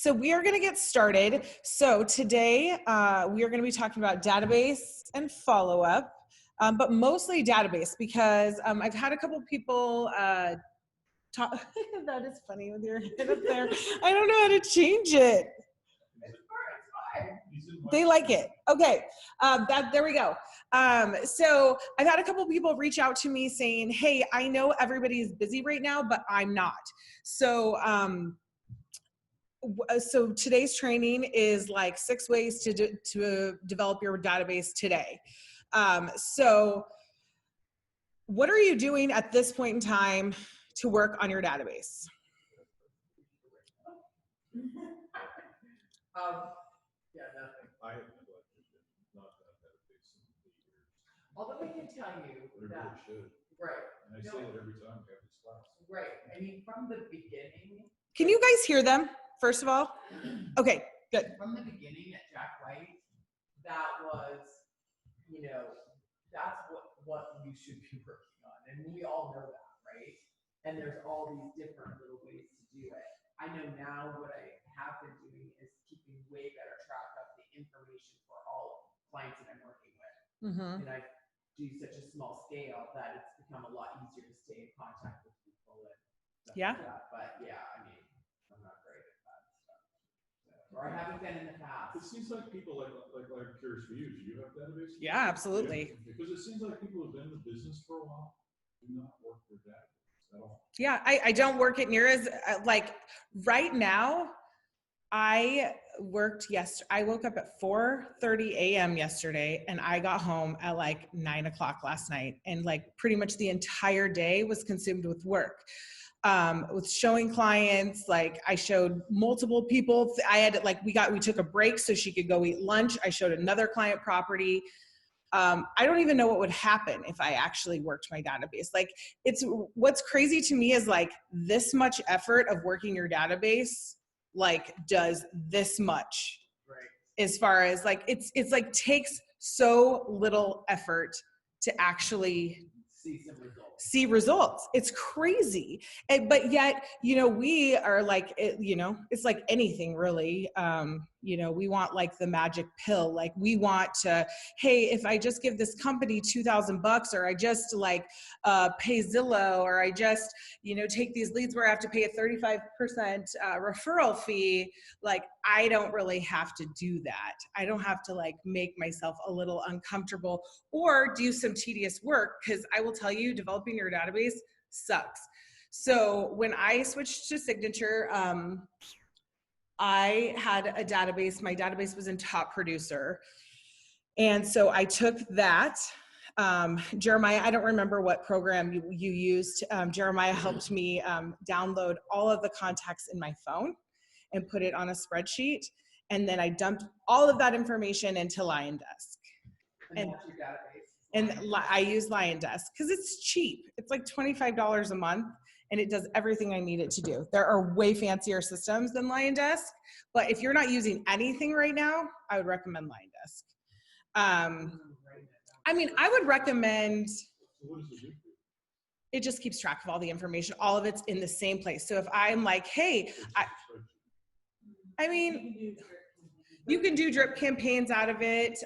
So we are going to get started. So today we are going to be talking about database and follow-up, but mostly database because I've had a couple people talk. That is funny with your head up there. I don't know how to change it. They like it. Okay, there we go. So I've had a couple people reach out to me saying, hey, I know everybody's busy right now, but I'm not. So so today's training is like 6 ways to develop your database today. So what are you doing at this point in time to work on your database? Yeah, nothing. I have neglected it, not that database in 8 years. Although we can tell you But I really should. right, And I say that every time we have this class. right. I mean, from the beginning. Can you guys hear them, first of all? Okay, good. From the beginning at Jack White, that was, that's what you should be working on. And we all know that, right? And there's all these different little ways to do it. I know now what I have been doing is keeping way better track of the information for all clients that I'm working with. Mm-hmm. And I do such a small scale that it's become a lot easier to stay in contact with people and stuff Yeah. like that. But yeah, I mean, I'm not great at that stuff. So, or I haven't been in the past. It seems like people like I'm curious for you. Do you have databases? Yeah, absolutely. Because it seems like people who've been in the business for a while do not work their database at all. Yeah, I don't work it near as, like right now, I woke up at 4:30 a.m. yesterday and I got home at like 9 o'clock last night. And like pretty much the entire day was consumed with work. With showing clients, like I showed multiple people. I had like, we took a break so she could go eat lunch. I showed another client property. I don't even know what would happen if I actually worked my database. Like what's crazy to me is like this much effort of working your database, like does this much, Right. as far as like, it's like takes so little effort to actually see results. It's crazy. But yet, we are like, it's like anything really. We want like the magic pill. Like we want to, hey, if I just give this company $2,000 or I just like pay Zillow or I just, take these leads where I have to pay a 35% referral fee, like I don't really have to do that. I don't have to like make myself a little uncomfortable or do some tedious work, because I will tell you, developing your database sucks. So when I switched to Signature, I had a database. My database was in Top Producer. And so I took that. Jeremiah, I don't remember what program you used. Jeremiah helped me download all of the contacts in my phone and put it on a spreadsheet. And then I dumped all of that information into LionDesk. And that's your database. And I use LionDesk because it's cheap. It's like $25 a month and it does everything I need it to do. There are way fancier systems than LionDesk, but if you're not using anything right now, I would recommend LionDesk. I mean, I would recommend, What does it do? it just keeps track of all the information. All of it's in the same place. So if I'm like, hey, I mean, you can do drip campaigns out of it.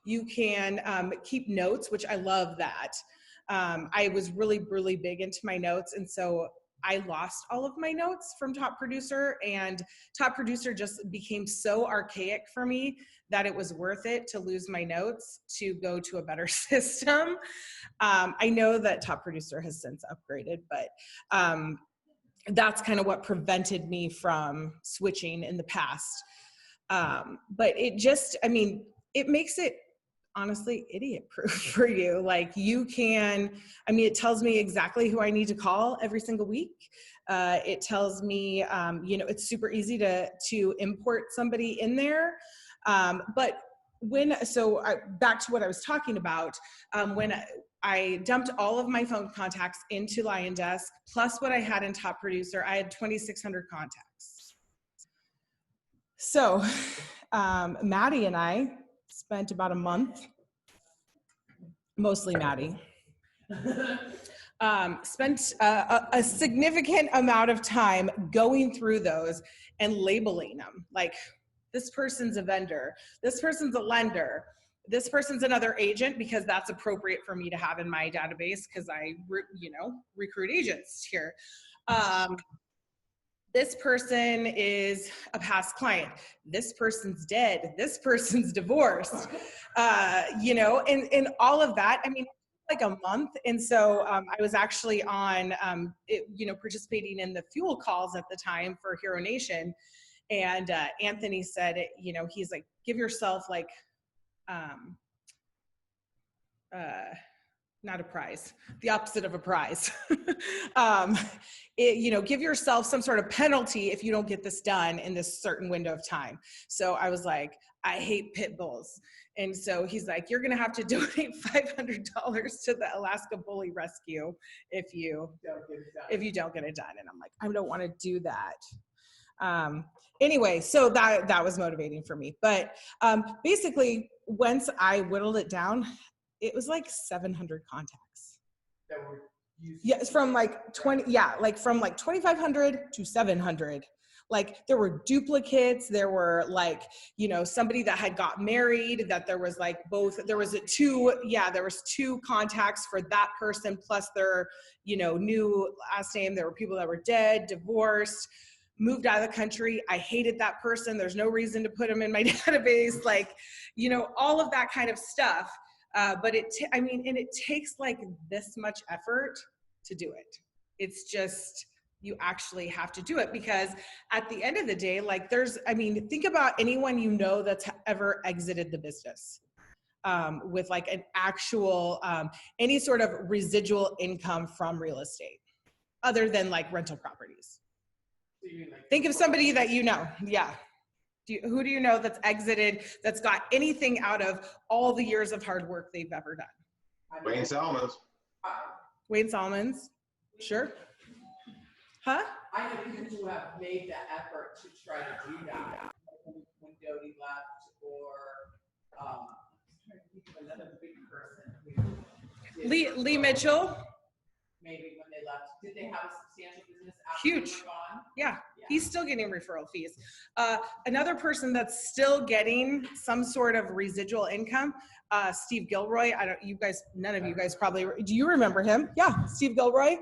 You can keep notes, which I love that. I was really, really big into my notes. And so I lost all of my notes from Top Producer, and Top Producer just became so archaic for me that it was worth it to lose my notes to go to a better system. I know that Top Producer has since upgraded, but that's kind of what prevented me from switching in the past. But it just, I mean, it makes it honestly idiot proof for you. Like you can, I mean, it tells me exactly who I need to call every single week. It tells me, it's super easy to import somebody in there. But back to what I was talking about, when I dumped all of my phone contacts into LionDesk, plus what I had in Top Producer, I had 2,600 contacts. So Maddie and I spent about a month, mostly Maddie, Spent a significant amount of time going through those and labeling them. Like, this person's a vendor, this person's a lender, this person's another agent, because that's appropriate for me to have in my database because I, recruit agents here. This person is a past client. This person's dead. This person's divorced. And all of that. I mean, like a month. And so I was actually on, participating in the fuel calls at the time for Hero Nation. And Anthony said, he's like, give yourself like, not a prize, the opposite of a prize. Give yourself some sort of penalty if you don't get this done in this certain window of time. So I was like, I hate pit bulls. And so he's like, you're going to have to donate $500 to the Alaska Bully Rescue if you don't get it done. And I'm like, I don't want to do that. Anyway, so that was motivating for me. But basically, once I whittled it down, it was like 700 contacts. That were used. Yeah, it's from like 2,500 to 700. Like, there were duplicates. There were like, somebody that had got married, that there was like both, there was two contacts for that person plus their, new last name. There were people that were dead, divorced, moved out of the country. I hated that person. There's no reason to put them in my database. Like, all of that kind of stuff. But it takes like this much effort to do it. It's just, you actually have to do it, because at the end of the day, like think about anyone that's ever exited the business with like an actual, any sort of residual income from real estate other than like rental properties. So you mean like Think of somebody that yeah. Who do you know that's exited, that's got anything out of all the years of hard work they've ever done? Wayne Salmons. Wayne Salmons, sure. Huh? I know people who have made the effort to try to do that. When Dodie left, or I'm trying to think of another big person who did Lee Mitchell, maybe when they left. Did they have a substantial business after Huge. they were gone? yeah. He's still getting referral fees. Another person that's still getting some sort of residual income, Steve Gilroy. None of you guys probably, do you remember him? Yeah, Steve Gilroy.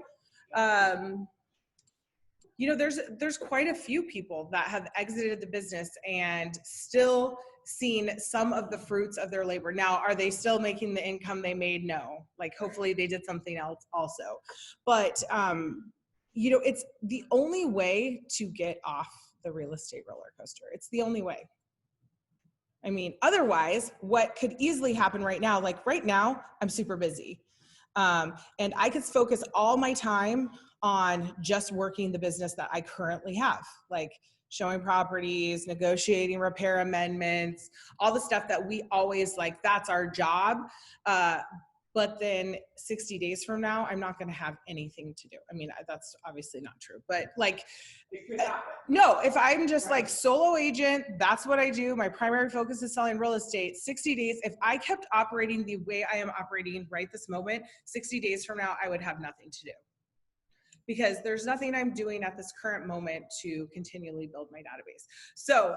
There's quite a few people that have exited the business and still seen some of the fruits of their labor. Now, are they still making the income they made? No. Like, hopefully they did something else also. But, it's the only way to get off the real estate roller coaster. It's the only way. I mean, otherwise, what could easily happen right now, like right now, I'm super busy. And I could focus all my time on just working the business that I currently have, like showing properties, negotiating repair amendments, all the stuff that we always like, that's our job. But then 60 days from now, I'm not going to have anything to do. I mean, that's obviously not true, but like, no, if I'm just like solo agent, that's what I do. My primary focus is selling real estate. 60 days, if I kept operating the way I am operating right this moment, 60 days from now, I would have nothing to do. Because there's nothing I'm doing at this current moment to continually build my database. So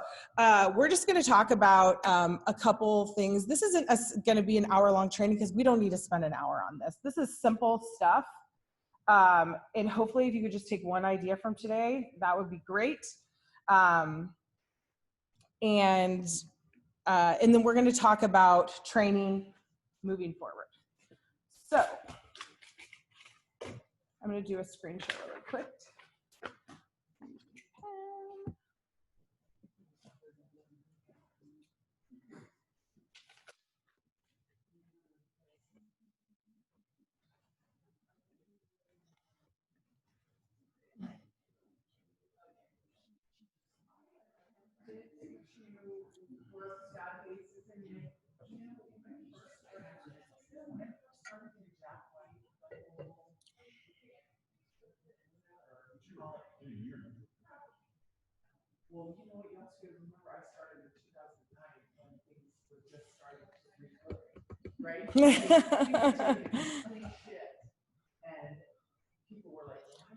we're just gonna talk about a couple things. This isn't gonna be an hour-long training because we don't need to spend an hour on this. This is simple stuff. And hopefully if you could just take one idea from today, that would be great. And then we're gonna talk about training moving forward. So, I'm going to do a screen share really quick. Well, you know what, you also remember I started in 2009 when things were just starting to recover, right? Shit. And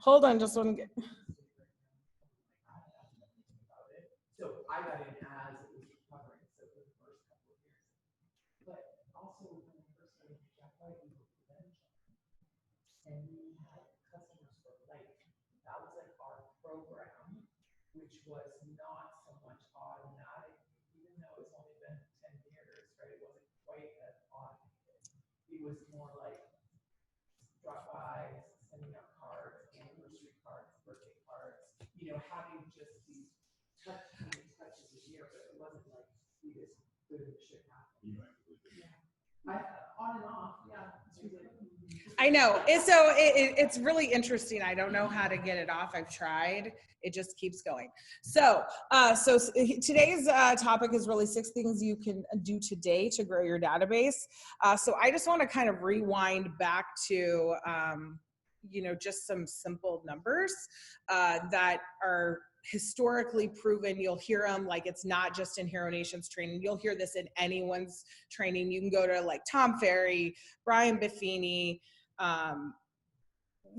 Hold on, just one. So I got in as it was recovering, so for the first couple of years. But also when I first started Jack White, we were prevention. And we had customers for life. That was like our program, which was not so much automatic, even though it's only been 10 years, right? It wasn't quite as automated. It was more like drop by, sending out cards, anniversary cards, birthday cards, having just these touches a year, but it wasn't like we just boom, shit happened. On and off, yeah. I know. It's really interesting. I don't know how to get it off. I've tried. It just keeps going. So today's topic is really 6 things you can do today to grow your database. So I just want to kind of rewind back to, just some simple numbers that are historically proven. You'll hear them, like, it's not just in Hero Nation's training. You'll hear this in anyone's training. You can go to like Tom Ferry, Brian Buffini,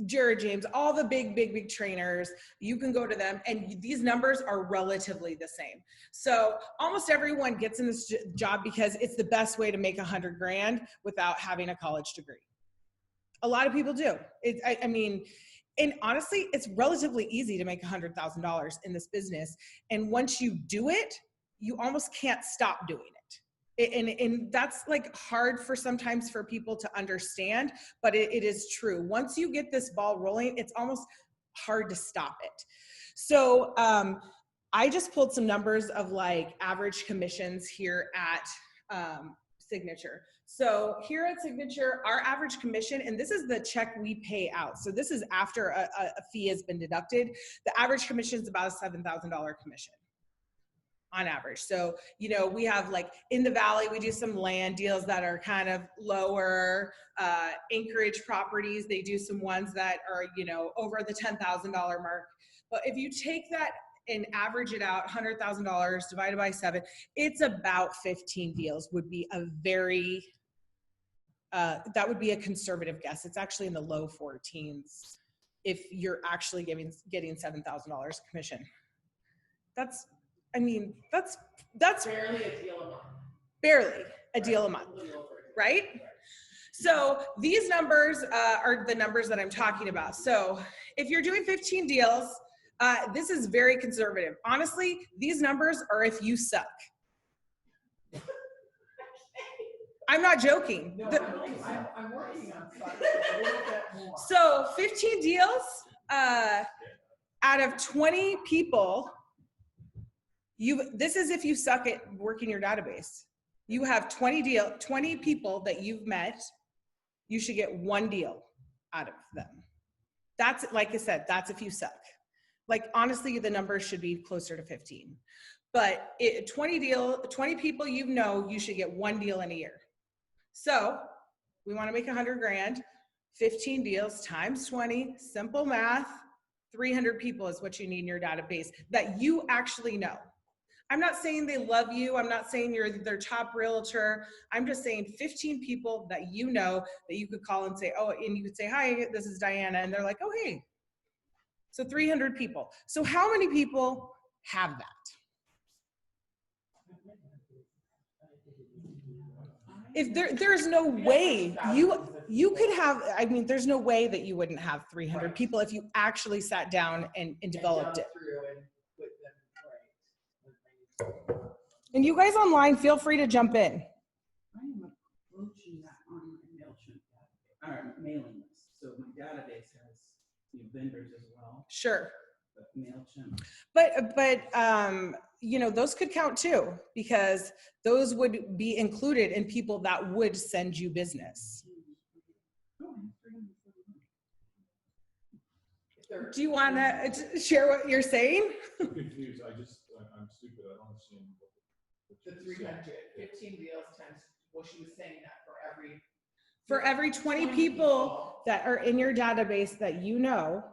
Jared James, all the big trainers. You can go to them, and these numbers are relatively the same. So almost everyone gets in this job because it's the best way to make $100 grand without having a college degree. A lot of people do. And honestly, it's relatively easy to make $100,000 in this business. And once you do it, you almost can't stop doing it. And that's like hard sometimes for people to understand, but it is true. Once you get this ball rolling, it's almost hard to stop it. So I just pulled some numbers of like average commissions here at Signature. So here at Signature, our average commission, and this is the check we pay out. So this is after a fee has been deducted. The average commission is about a $7,000 commission on average. So, we have like in the Valley, we do some land deals that are kind of lower, Anchorage properties. They do some ones that are, over the $10,000 mark. But if you take that and average it out, $100,000 divided by 7, it's about 15 deals would be a very, that would be a conservative guess. It's actually in the low 14s if you're actually getting $7,000 commission. That's barely a deal a month. Barely a deal a month, right? So these numbers are the numbers that I'm talking about. So if you're doing 15 deals, this is very conservative. Honestly, these numbers are if you suck. I'm not joking. No, I'm working on something a little bit more. So 15 deals out of 20 people, this is if you suck at working your database. You have 20 people that you've met, you should get 1 deal out of them. That's, like I said, that's if you suck. Like, honestly, the numbers should be closer to 15. But 20 people you should get 1 deal in a year. So we want to make 100 grand, 15 deals times 20, simple math, 300 people is what you need in your database that you actually know. I'm not saying they love you. I'm not saying you're their top realtor. I'm just saying 15 people that you know that you could call and say, oh, and you could say, hi, this is Diana. And they're like, oh, hey. So 300 people. So how many people have that? If there's no way you could have, there's no way that you wouldn't have 300 people if you actually sat down and developed it. And you guys online, feel free to jump in. I am approaching that on my MailChimp mailing list. So my database has vendors as well. Sure. But MailChimp. But those could count too, because those would be included in people that would send you business. Do you want to share what you're saying? I'm confused. I'm stupid. I don't understand. The 300, 15 deals times, well, she was saying that for every 20 people that are in your database that you know.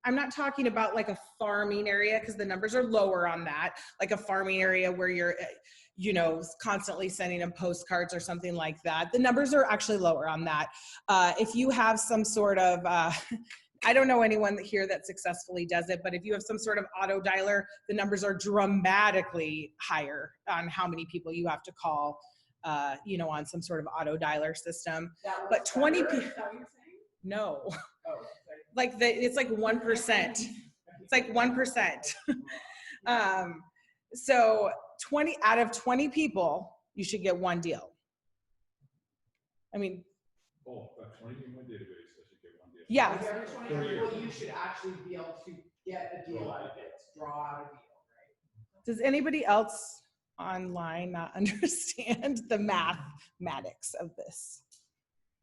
I'm not talking about like a farming area because the numbers are lower on that, like a farming area where you're, constantly sending them postcards or something like that. The numbers are actually lower on that. If you have some sort of I don't know anyone here that successfully does it, but if you have some sort of auto dialer, the numbers are dramatically higher on how many people you have to call, you know, on some sort of auto dialer system. That But works 20 better, people, is that what you're saying? no, Oh, okay. like it's like 1%. It's like 1%. So 20 out of 20 people, you should get one deal. I mean, Oh, about 20 in my database, I should get one deal. yeah. Like every 20 Per year. people, you should actually be able to get a deal out of it, draw out a deal, right? Does anybody else online not understand the mathematics of this?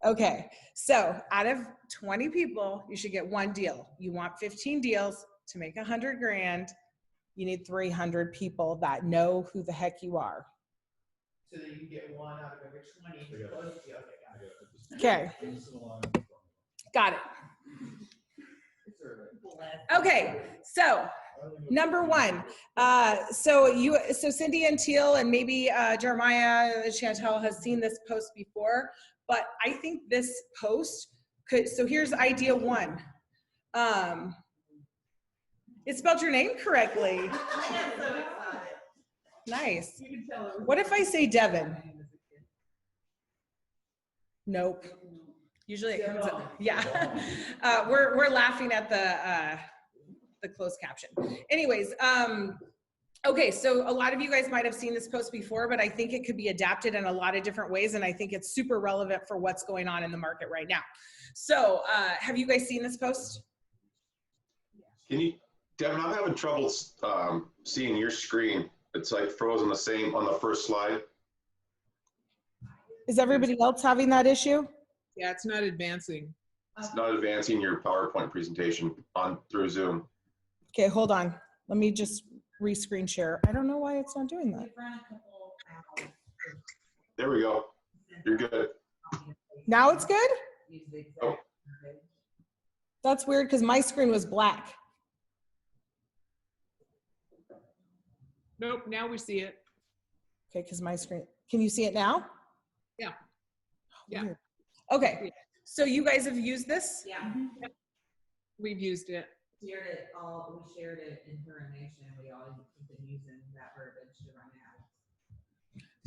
Okay, so out of 20 people, you should get one deal. You want 15 deals to make 100 grand. You need 300 people that know who the heck you are. So that you can get one out of every 20 to Yeah. close the deal. Okay, got it. Okay, so number one, so Cindy and Teal and maybe Jeremiah Chantel has seen this post before, but I think this post could, so here's idea one. It spelled your name correctly. Nice. What if I say Devin? Nope. Usually it comes up, yeah. We're laughing at the closed caption. Anyways, okay, so a lot of you guys might have seen this post before, but I think it could be adapted in a lot of different ways, and I think it's super relevant for what's going on in the market right now. So have you guys seen this post? Can you, Devin, I'm having trouble seeing your screen. It's like frozen on the first slide. Is everybody else having that issue? Yeah, it's not advancing. It's not advancing your PowerPoint presentation through Zoom. Okay, hold on. Let me just re-screen share. I don't know why it's not doing that. There we go. You're good. Now it's good? Oh. That's weird because my screen was black. Nope, now we see it. Okay, because my screen, can you see it now? Yeah. Oh, Yeah. weird. Okay, so you guys have used this? Yeah, We've used it. we shared it in her nation, we all have been using that verbiage to run ads.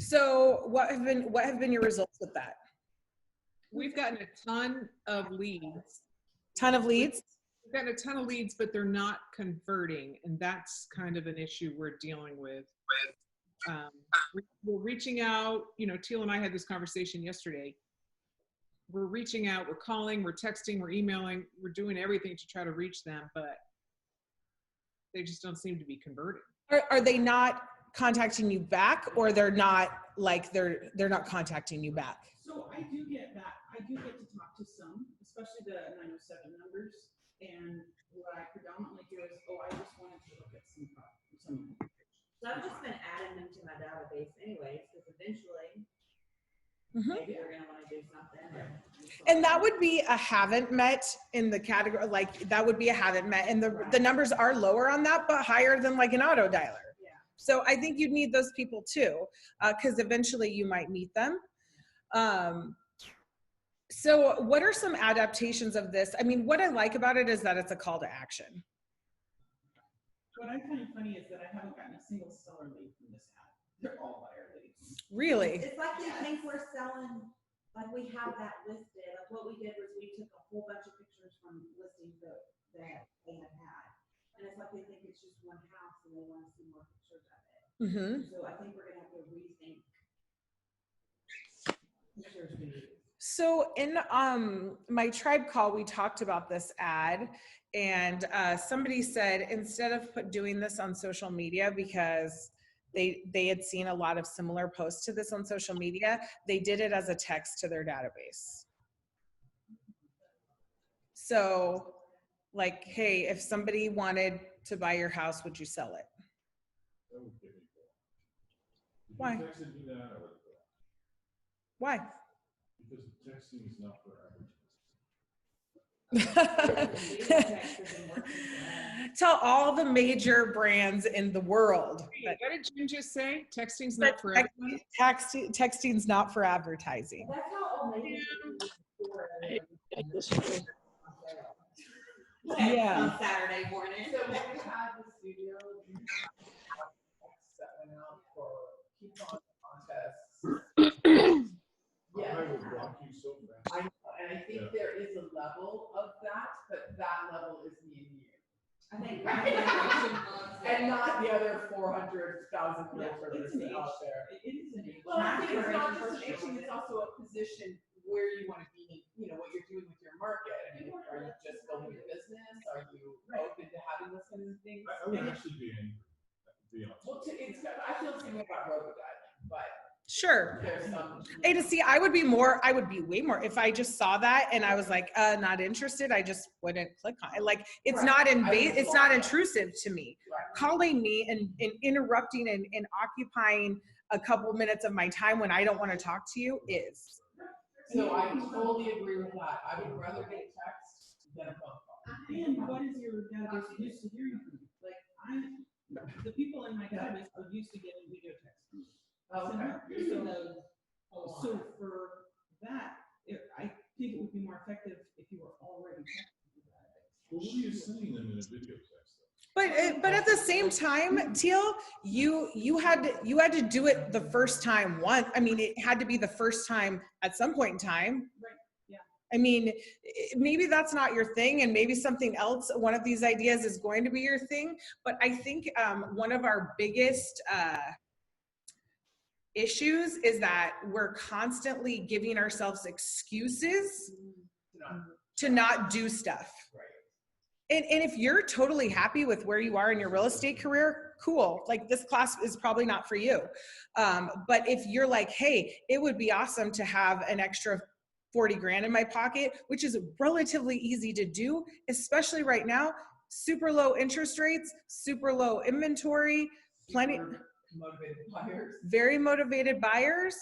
So what have been your results with that? We've gotten a ton of leads. Ton of leads? We've gotten a ton of leads, but they're not converting. And that's kind of an issue we're dealing with. We're reaching out, you know, Teal and I had this conversation yesterday. We're reaching out, we're calling, we're texting, we're emailing, we're doing everything to try to reach them, but they just don't seem to be converting. Are they not contacting you back, or they're not like they're not contacting you back? So I do get to talk to some, especially the 907 numbers. And what I predominantly hear is, oh, I just wanted to look at some. So I've just been adding them to my database anyways, because eventually Mhm. maybe they're gonna wanna do something. And that would be a haven't met in the category, like that would be a haven't met, and the numbers are lower on that, but higher than like an auto dialer. Yeah. So I think you'd need those people too, because eventually you might meet them. So what are some adaptations of this? I mean, what I like about it is that it's a call to action. What I find funny is that I haven't gotten a single seller lead from this ad. They're all buyer leads. Really? It's like you think we're selling, like we have that listed, like what we did was we took a whole bunch of pictures from listings that they had had. And it's like they think it's just one house and they wanna see more pictures of it. Mm-hmm. So I think we're gonna have to rethink pictures we use. So in my tribe call, we talked about this ad, and somebody said instead of doing this on social media, because they had seen a lot of similar posts to this on social media, they did it as a text to their database. So like, hey, if somebody wanted to buy your house, would you sell it? That would give me more. Did Why? you texted me that or? Why? Because texting is not for advertising. Tell all the major brands in the world. What did Jim just say? Texting's not for everyone? Texting's not for advertising. That's how old ladies. Yeah. On Saturday morning. So when we had the studio, we had texts that went out for coupon contests. Yeah. I would block you so fast. I know, and I think Yeah. there is a level of that, but that level is me and you. I think. And not the other 400,000 Yeah, realtors it's an age. out there. It is an age. Well, I think it's not for just an sure. issue, it's also a position where you want to be, you know, what you're doing with your market. I mean, are you just building your business? Are you open to having those kinds of things? I would actually be angry, to be honest. Well, I feel the same way about Robodialing, but Sure. there's some. And to see, I would be way more, if I just saw that and I was like, not interested, I just wouldn't click on it. Like, it's Right. not I would it's not block it. intrusive to me. Right. Calling me and interrupting and occupying a couple minutes of my time when I don't want to talk to you is. So I totally agree with that. I would rather get a text than a phone call. And what is your database used to hearing from you? Like, the people in my database are used to getting video text from me. Okay. So for that, I think it would be more effective if you were already texting the database. Well, what are you sending them in a video text? Though? But at the same time, Teal, you had to do it the first time once. I mean, it had to be the first time at some point in time. Right, yeah. I mean, maybe that's not your thing, and maybe something else, one of these ideas is going to be your thing. But I think one of our biggest issues is that we're constantly giving ourselves excuses to not do stuff. Right. And if you're totally happy with where you are in your real estate career, cool. Like, this class is probably not for you. But if you're like, hey, it would be awesome to have an extra 40 grand in my pocket, which is relatively easy to do, especially right now, super low interest rates, super low inventory, plenty, Motivated buyers. very motivated buyers.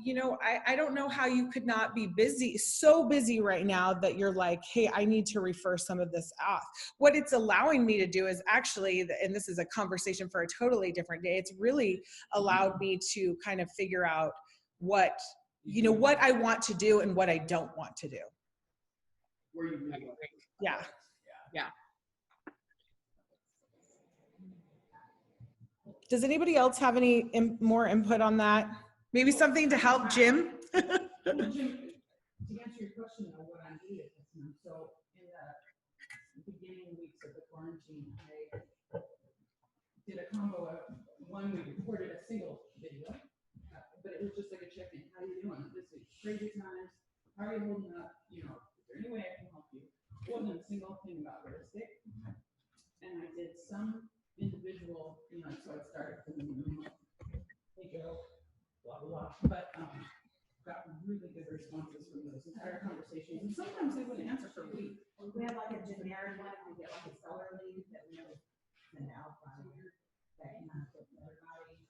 You know, I don't know how you could not be busy, so busy right now that you're like, hey, I need to refer some of this off. What it's allowing me to do is actually, and this is a conversation for a totally different day, it's really allowed me to kind of figure out what I want to do and what I don't want to do. Where you really want. Yeah. Does anybody else have any more input on that? Maybe something to help Jim? Well, Jim, to answer your question of what I'm doing at this time, so in the beginning weeks of the quarantine, I did a combo of one, we recorded a single video, but it was just like a check-in. How are you doing? This is crazy times. How are you holding up? You know, is there any way I can help you? It wasn't a single thing about real estate. And I did some individual, you know, so I started from the hey Joe, blah, blah, blah. But got really good responses from those entire conversations. And sometimes they wouldn't answer for a week. We have like a generic one, we get like a seller lead that we never send out by that kind of fit everybody.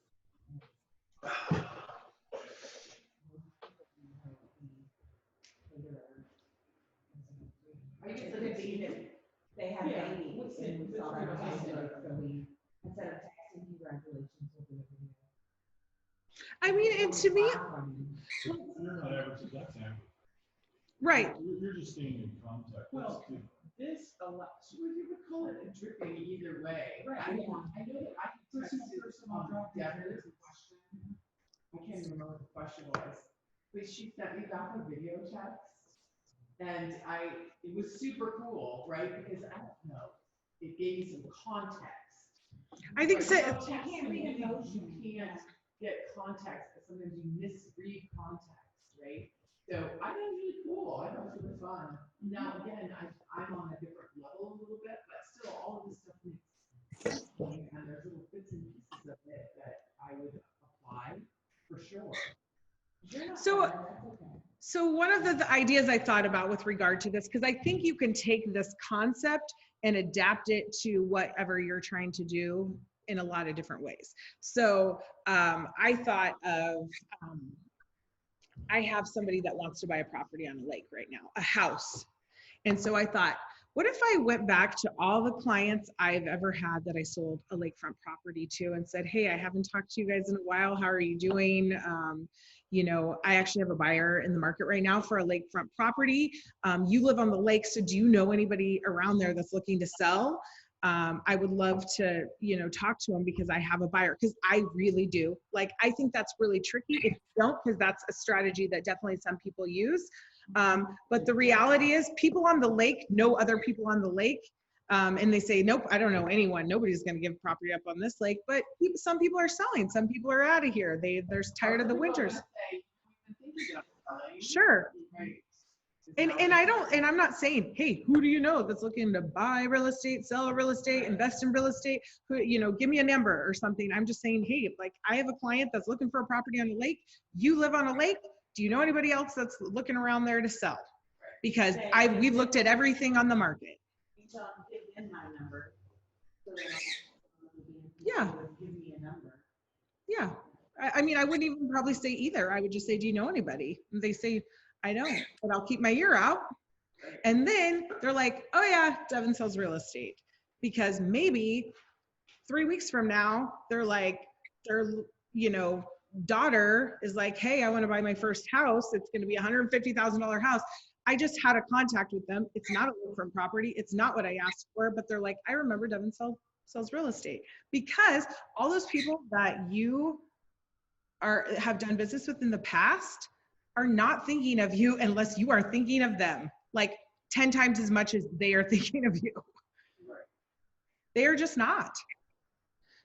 I guess So they even, they have Yeah. babies and we saw that on Facebook, so we, instead of texting congratulations, we'll do a video. I mean, and to me, You're not average, that's average. right. You're just staying in contact. Well, That's good. this allows, you would call it a drip. dripping either way. Right. I know that I Personal, texted personal drop. Deb, there's a question. I can't remember what the question was, but she sent me back a video text. And it was super cool, right? Because I don't know, it gave me some context. I think so. You can't read emotion. You can't get context, but sometimes you misread context, right? So I thought it was really cool. I thought it was really fun. Now, again, I'm on a different level a little bit, but still all of this stuff makes sense to me, and there's little bits and pieces of it that I would apply for sure. So one of the ideas I thought about with regard to this, because I think you can take this concept and adapt it to whatever you're trying to do in a lot of different ways. So I thought of, I have somebody that wants to buy a property on a lake right now, a house. And so I thought, What if I went back to all the clients I've ever had that I sold a lakefront property to and said, hey, I haven't talked to you guys in a while. How are you doing? You know, I actually have a buyer in the market right now for a lakefront property. You live on the lake, so do you know anybody around there that's looking to sell? I would love to, you know, talk to them because I have a buyer, because I really do. Like, I think that's really tricky if you don't, because that's a strategy that definitely some people use. But the reality is people on the lake know other people on the lake. And they say, nope, I don't know anyone. Nobody's going to give property up on this lake. But some people are selling. Some people are out of here. They're tired of the winters. Sure. And I'm not saying, hey, who do you know that's looking to buy real estate, sell real estate, invest in real estate? Who, you know, give me a number or something. I'm just saying, hey, like, I have a client that's looking for a property on the lake. You live on a lake. Do you know anybody else that's looking around there to sell? Because we've looked at everything on the market. So I'll give them my number. So they Yeah. give me a number. Yeah. I mean, I wouldn't even probably say either. I would just say, do you know anybody? And they say, I don't, but I'll keep my ear out. And then they're like, oh yeah, Devin sells real estate. Because maybe 3 weeks from now, they're like, their, you know, daughter is like, hey, I want to buy my first house. It's going to be a $150,000 house. I just had a contact with them. It's not a lakefront property. It's not what I asked for, but they're like, I remember Devin sells real estate. Because all those people that you have done business with in the past are not thinking of you unless you are thinking of them, like 10 times as much as they are thinking of you. They are just not.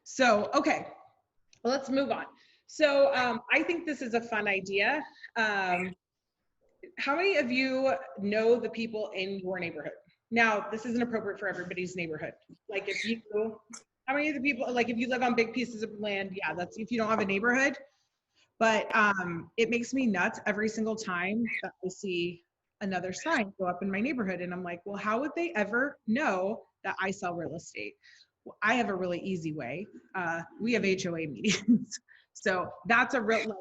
So, okay, well, let's move on. So I think this is a fun idea. How many of you know the people in your neighborhood? Now, this isn't appropriate for everybody's neighborhood. Like, how many of the people, like if you live on big pieces of land, yeah, that's if you don't have a neighborhood. But it makes me nuts every single time that I see another sign go up in my neighborhood. And I'm like, well, how would they ever know that I sell real estate? Well, I have a really easy way. We have HOA meetings. So that's a real, like,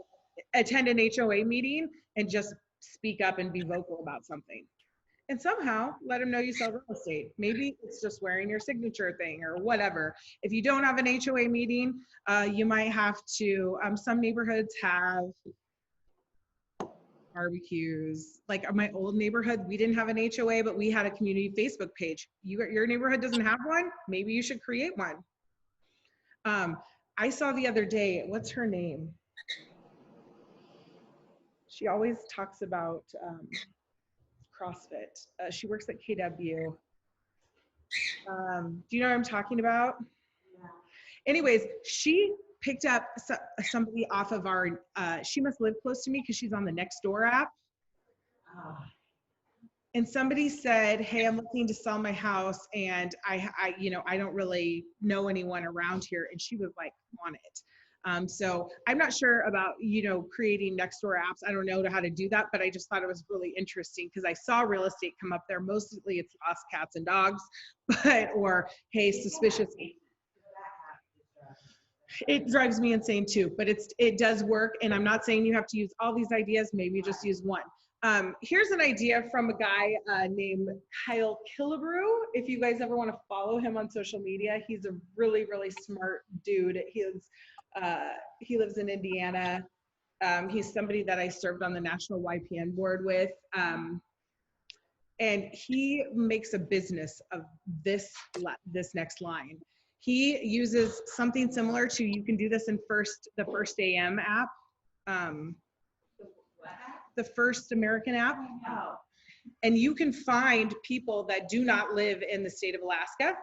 attend an HOA meeting and just speak up and be vocal about something. And somehow let them know you sell real estate. Maybe it's just wearing your signature thing or whatever. If you don't have an HOA meeting, you might have to, some neighborhoods have barbecues. Like my old neighborhood, we didn't have an HOA, but we had a community Facebook page. Your neighborhood doesn't have one? Maybe you should create one. I saw the other day, what's her name? She always talks about CrossFit. She works at KW. Do you know what I'm talking about? Yeah. Anyways, she picked up somebody off of our, she must live close to me because she's on the Nextdoor app. And somebody said, hey, I'm looking to sell my house and I don't really know anyone around here. And she was like on it. So I'm not sure about, creating Nextdoor apps. I don't know how to do that, but I just thought it was really interesting because I saw real estate come up there. Mostly it's lost cats and dogs, or hey, suspicious. It drives me insane too, but it does work. And I'm not saying you have to use all these ideas. Maybe just use one. Here's an idea from a guy named Kyle Killebrew. If you guys ever want to follow him on social media, he's a really, really smart dude. He lives in Indiana. He's somebody that I served on the National YPN board with. And he makes a business of this next line. He uses something similar to, you can do this in the First AM app. The First American app. Oh. And you can find people that do not live in the state of Alaska.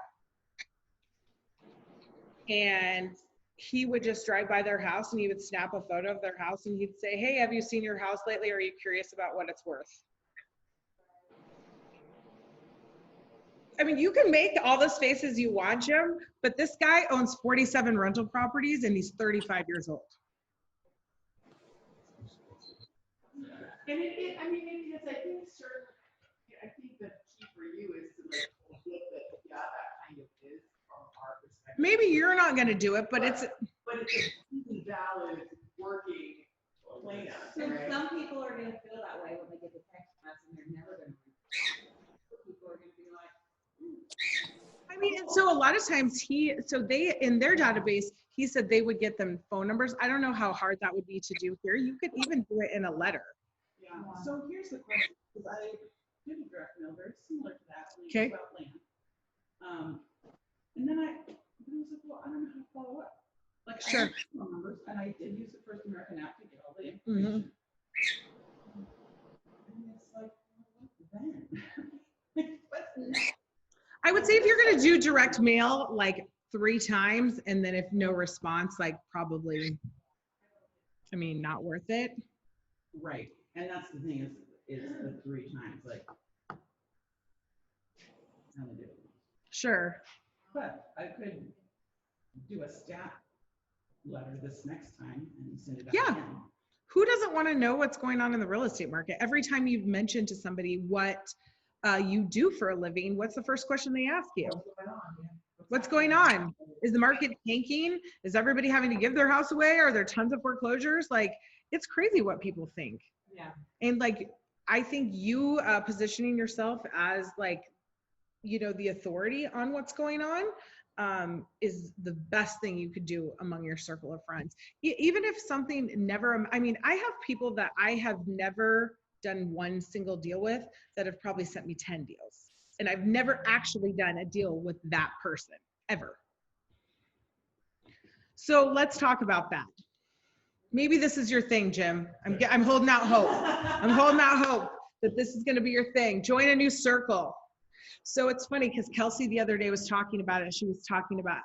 And he would just drive by their house and he would snap a photo of their house and he'd say, hey, have you seen your house lately? Are you curious about what it's worth? I mean, you can make all the faces you want, Jim, but this guy owns 47 rental properties and he's 35 years old. And because I think the key for you is to like look at, yeah, that kind of is from our perspective. Maybe you're not going to do it, but it's a completely valid working plan. So right? some people are gonna feel that way when they get the text message and they're never gonna read it. Some people are gonna be like, So a lot of times they, in their database, he said they would get them phone numbers. I don't know how hard that would be to do here. You could even do it in a letter. Yeah, so here's the question, because I did a direct mail very similar to that, when Okay. it's about land. And then I was like, well, I don't know how to follow up. Like, I Sure. have phone numbers, and I did use the First American app to get all the Mm-hmm. information. And it's like, what then? What's next? I would say if you're gonna do direct mail like 3 times and then if no response, like probably, I mean, not worth it. Right, and that's the thing is the 3 times, like. I only did it once. Sure. But I could do a stat letter this next time and send it out Yeah. again. Who doesn't want to know what's going on in the real estate market? Every time you've mentioned to somebody what you do for a living, what's the first question they ask you? What's going on? Is the market tanking? Is everybody having to give their house away? Are there tons of foreclosures? Like, it's crazy what people think. Yeah. And like, I think you positioning yourself as like, you know, the authority on what's going on is the best thing you could do among your circle of friends. Even if something never, I mean, I have people that I have never done one single deal with that have probably sent me 10 deals. And I've never actually done a deal with that person ever. So let's talk about that. Maybe this is your thing, Jim. I'm holding out hope. I'm holding out hope that this is going to be your thing. Join a new circle. So it's funny because Kelsey the other day was talking about it. She was talking about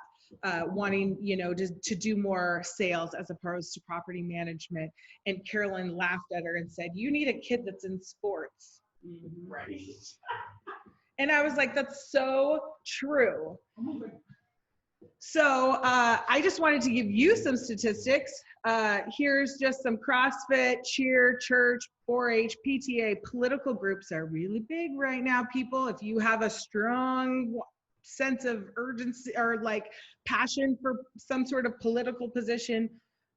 wanting, you know, to do more sales as opposed to property management. And Carolyn laughed at her and said, "You need a kid that's in sports." Right. And I was like, that's so true. So I just wanted to give you some statistics. Here's just some CrossFit, cheer, church, 4-H, PTA. Political groups are really big right now, people. If you have a strong sense of urgency or like passion for some sort of political position,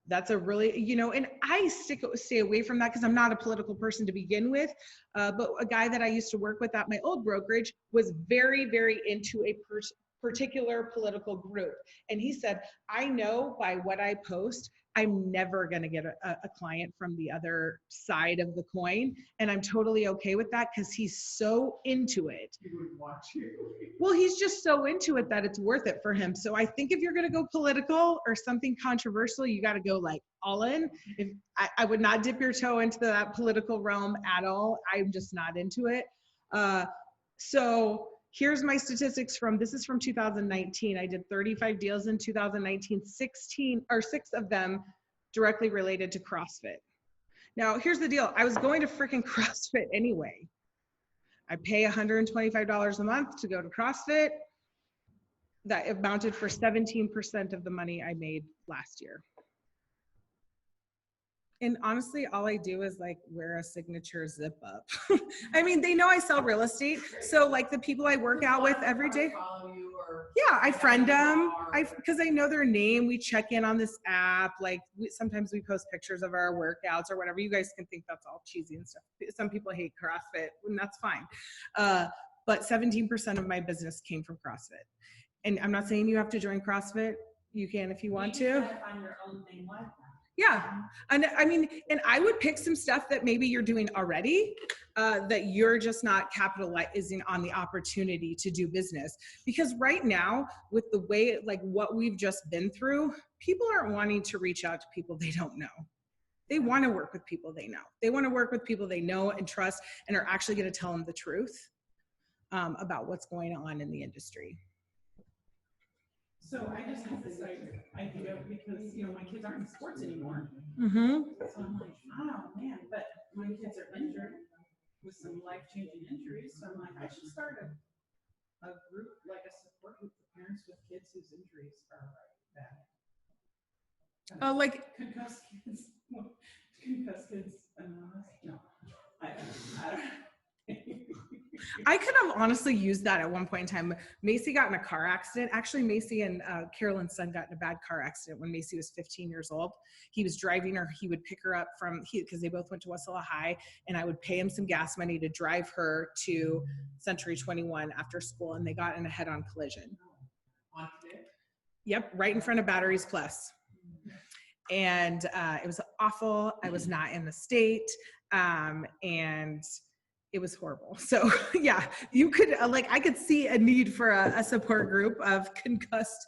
that's a really, you know, and I stay away from that because I'm not a political person to begin with. But a guy that I used to work with at my old brokerage was very, very into a particular political group. And he said, I know by what I post, I'm never going to get a client from the other side of the coin. And I'm totally okay with that because he's so into it. He would watch you. Well, he's just so into it that it's worth it for him. So I think if you're going to go political or something controversial, you got to go like all in. If I would not dip your toe into that political realm at all. I'm just not into it. So here's my statistics this is from 2019. I did 35 deals in 2019, 6 of them directly related to CrossFit. Now, here's the deal. I was going to freaking CrossFit anyway. I pay $125 a month to go to CrossFit. That amounted for 17% of the money I made last year. And honestly, all I do is like wear a signature zip up. I mean, they know I sell real estate. So like the people I work out with every day. Follow you or Yeah, I friend them because I know their name. We check in on this app. Like sometimes we post pictures of our workouts or whatever. You guys can think that's all cheesy and stuff. Some people hate CrossFit and that's fine. But 17% of my business came from CrossFit. And I'm not saying you have to join CrossFit. You can if you want to. Find your own thing like that. Yeah. And I mean, and I would pick some stuff that maybe you're doing already, that you're just not capitalizing on the opportunity to do business. Because right now, with the way, like what we've just been through, people aren't wanting to reach out to people they don't know. They want to work with people they know. They want to work with people they know and trust and are actually going to tell them the truth about what's going on in the industry. So I just have this idea because, you know, my kids aren't in sports anymore. Mm-hmm. So I'm like, oh man, but my kids are injured with some life-changing injuries. So I'm like, I should start a group, like a support group for parents with kids whose injuries are bad. Like Concussed kids. Concussed kids anonymous. No, I don't. I could have honestly used that at one point in time. Macy got in a car accident. Actually, Macy and Carolyn's son got in a bad car accident when Macy was 15 years old. He was driving her. He would pick her up because they both went to Westlaw High, and I would pay him some gas money to drive her to Century 21 after school, and they got in a head-on collision. On today? Yep, right in front of Batteries Plus. And it was awful. I was not in the state, and it was horrible. So yeah, you could I could see a need for a support group of concussed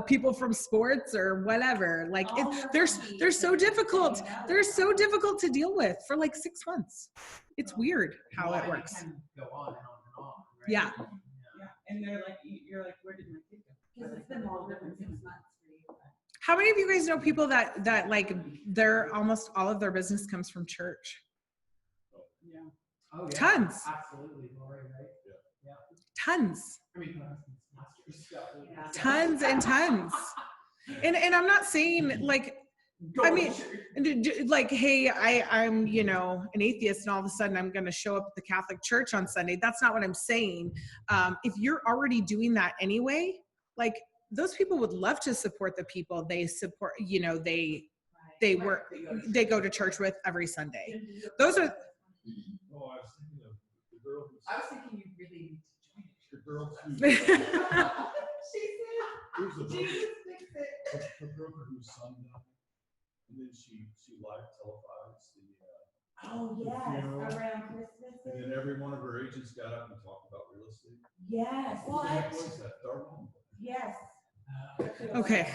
people from sports or whatever. Like they're so difficult. They're so difficult to deal with for like 6 months. It's weird how Well, it and works. can go on and on and on, right? Yeah. Yeah, and they're like, you're like, where did my kid go? Because it's been longer than 6 months for you. but- How many of you guys know people that like they're almost all of their business comes from church? Yeah. Oh, yeah. Tons. Absolutely, Lori, right? Tons. I mean, my husband's master's, so. Yeah. Tons and tons. And I'm not saying like, Go I mean, Richard. like, hey, I'm, an atheist and all of a sudden I'm going to show up at the Catholic Church on Sunday. That's not what I'm saying. If you're already doing that anyway, like those people would love to support the people they support, they work, they go to church with every Sunday. Those are, Oh, I was thinking of the girl I was thinking you really need to the girl who, join it. She who's the said, Jesus fix it. the broker whose son died, and then she live televised the, Oh, The yes, funeral. around Christmas. and then every one of her agents got up and talked about real estate. Yes, Who the heck was that? Darlene? yes. Okay.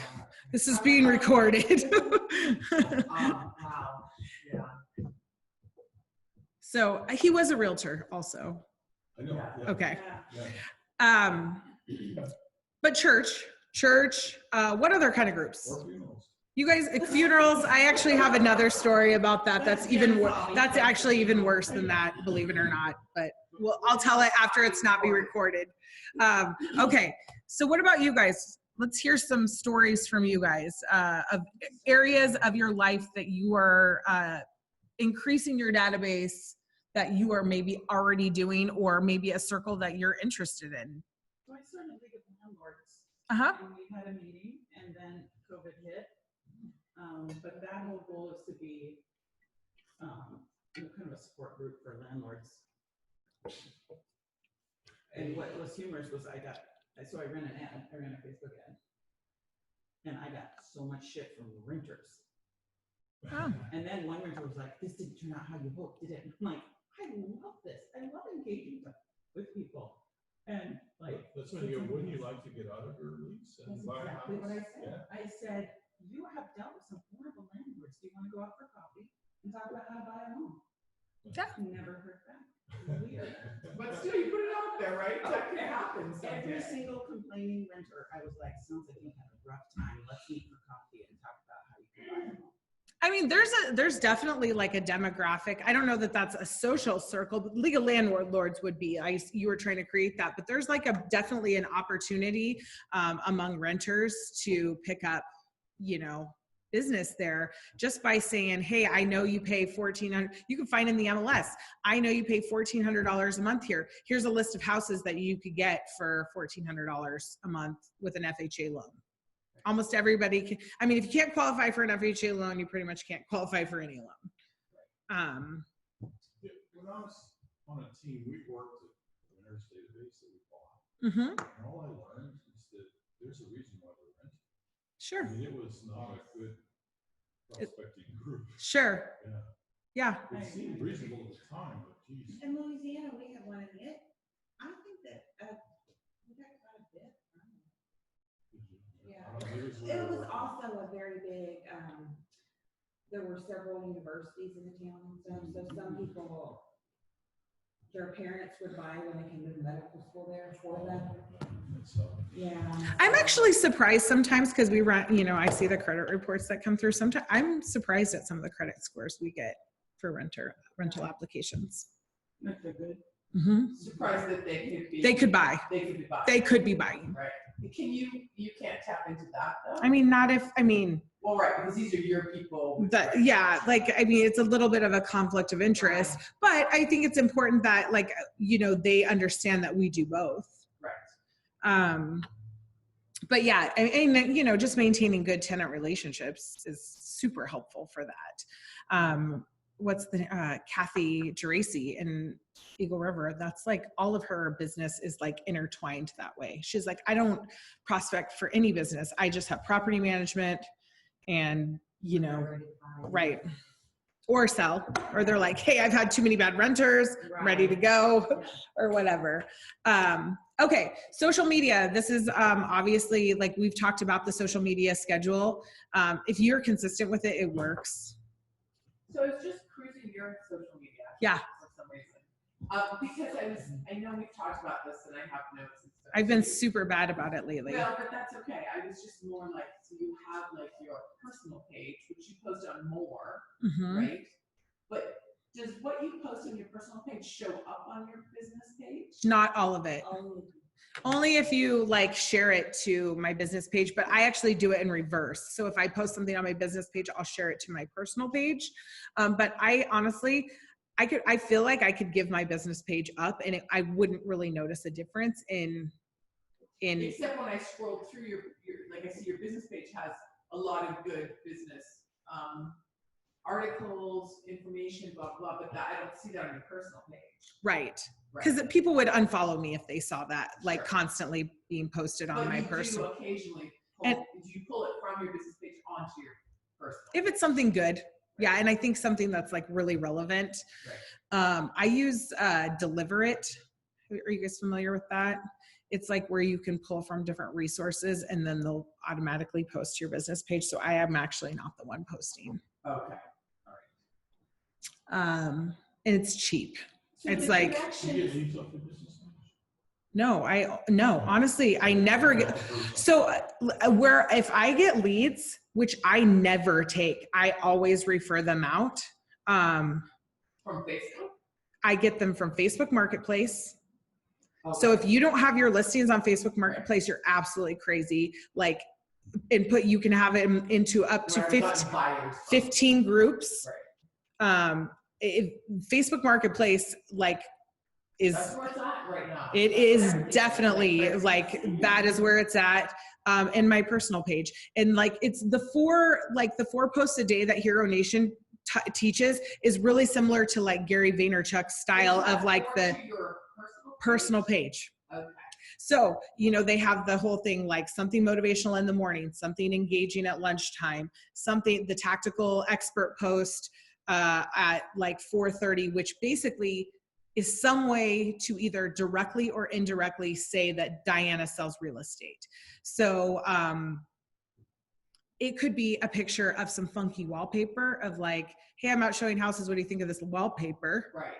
this is being recorded. Wow, yeah. So he was a realtor also. I know. Yeah. Yeah. Okay. Yeah. But church, what other kind of groups? Or funerals. You guys, funerals, I actually have another story about that. That's that's actually even worse than that, believe it or not. But I'll tell it after it's not be recorded. Okay, so what about you guys? Let's hear some stories from you guys of areas of your life that you are increasing your database that you are maybe already doing, or maybe a circle that you're interested in. So I started League of Landlords. Uh-huh. And we had a meeting and then COVID hit. But that whole goal is to be, kind of a support group for landlords. And what was humorous was I ran an ad, I ran a Facebook ad. And I got so much shit from renters. Oh. And then one renter was like, this didn't turn out how you hoped, did it? And I'm like, I love this. I love engaging with people. And like. That's when you go, wouldn't you like to get out of your lease and That's buy a exactly what I house? said. Yeah. I said, you have dealt with some horrible landlords. Do you want to go out for coffee and talk about how to buy a home? Yeah. Never heard back. Weird. But still, you put it out there, right? That can happen Every someday. single complaining renter, I was like, sounds like you had a rough time. Let's meet for coffee and talk about how you can buy a home. I mean, there's definitely like a demographic. I don't know that that's a social circle, but League of Landlords would be. You were trying to create that, but there's like definitely an opportunity among renters to pick up, business there just by saying, hey, I know you pay $1,400. You can find in the MLS. I know you pay $1,400 a month here. Here's a list of houses that you could get for $1,400 a month with an FHA loan. Almost everybody can. I mean, if you can't qualify for an FHA loan, you pretty much can't qualify for any loan. Yeah, when I was on a team, we worked at the renters database that we bought. Mm-hmm. And all I learned is that there's a reason why they're renting. Sure. I mean, it was not a good prospecting group. Sure. Yeah. Yeah. It seemed reasonable at the time, but geez. In Louisiana, we have one in it. I think that, we got quite a bit. Yeah. It was also a very big, there were several universities in the town and stuff, so some people, their parents would buy when they came to medical school there for them. Yeah. I'm actually surprised sometimes because we run, I see the credit reports that come through. Sometimes I'm surprised at some of the credit scores we get for rental applications. If they're good. Mm-hmm. Surprised that they could be. They could buy. They could be buying. They could be buying. Right. You can't tap into that though? I mean, Well, right, because these are your people. it's a little bit of a conflict of interest, but I think it's important that they understand that we do both. Right. But yeah, and just maintaining good tenant relationships is super helpful for that. what's the Kathy Geraci in Eagle River. That's like all of her business is like intertwined that way. She's like, I don't prospect for any business. I just have property management and, you know, right. Or sell, or they're like, hey, I've had too many bad renters, I'm ready to go, or whatever. Okay, social media. This is obviously, like we've talked about the social media schedule. If you're consistent with it, it works. So it's just cruising your social media. Yeah. For some reason. Because I know we've talked about this and I have notes and stuff. I've been too. super bad about it lately. Well, but that's okay. I was just more like, so you have like your personal page, which you post on more, Mhm. right? But does what you post on your personal page show up on your business page? Not all of it. Only if you like share it to my business page, but I actually do it in reverse. So if I post something on my business page, I'll share it to my personal page. But I honestly, I feel like I could give my business page up and I wouldn't really notice a difference in. Except when I scroll through your, like I see your business page has a lot of good business, articles, information, blah, blah, but that, I don't see that on your personal page. Right. Right. Because people would unfollow me if they saw that, like Sure. constantly being posted on But my you personal. do occasionally And- do you pull it from your business page onto your personal? If it's something good. Yeah. And I think something that's like really relevant. Right. I use Deliver It. Are you guys familiar with that? It's like where you can pull from different resources and then they'll automatically post to your business page. So I am actually not the one posting. Okay. And it's cheap. So It's the like- Do direction- you get leads off your business page? No, honestly, I never get, so where, if I get leads, which I never take, I always refer them out. From Facebook? I get them from Facebook Marketplace. So if you don't have your listings on Facebook Marketplace, you're absolutely crazy. Like input, you can have it into up to 15 groups. Facebook Marketplace like is, That's where it's at right now. it is Everything definitely like, that is where it's at. In my personal page. And like, it's the four posts a day that Hero Nation teaches is really similar to like Gary Vaynerchuk's style of like the To your personal page. Okay. So, you know, they have the whole thing like something motivational in the morning, something engaging at lunchtime, something, the tactical expert post at like 4:30, which basically is some way to either directly or indirectly say that Diana sells real estate. So it could be a picture of some funky wallpaper of like, hey, I'm out showing houses. What do you think of this wallpaper? Right.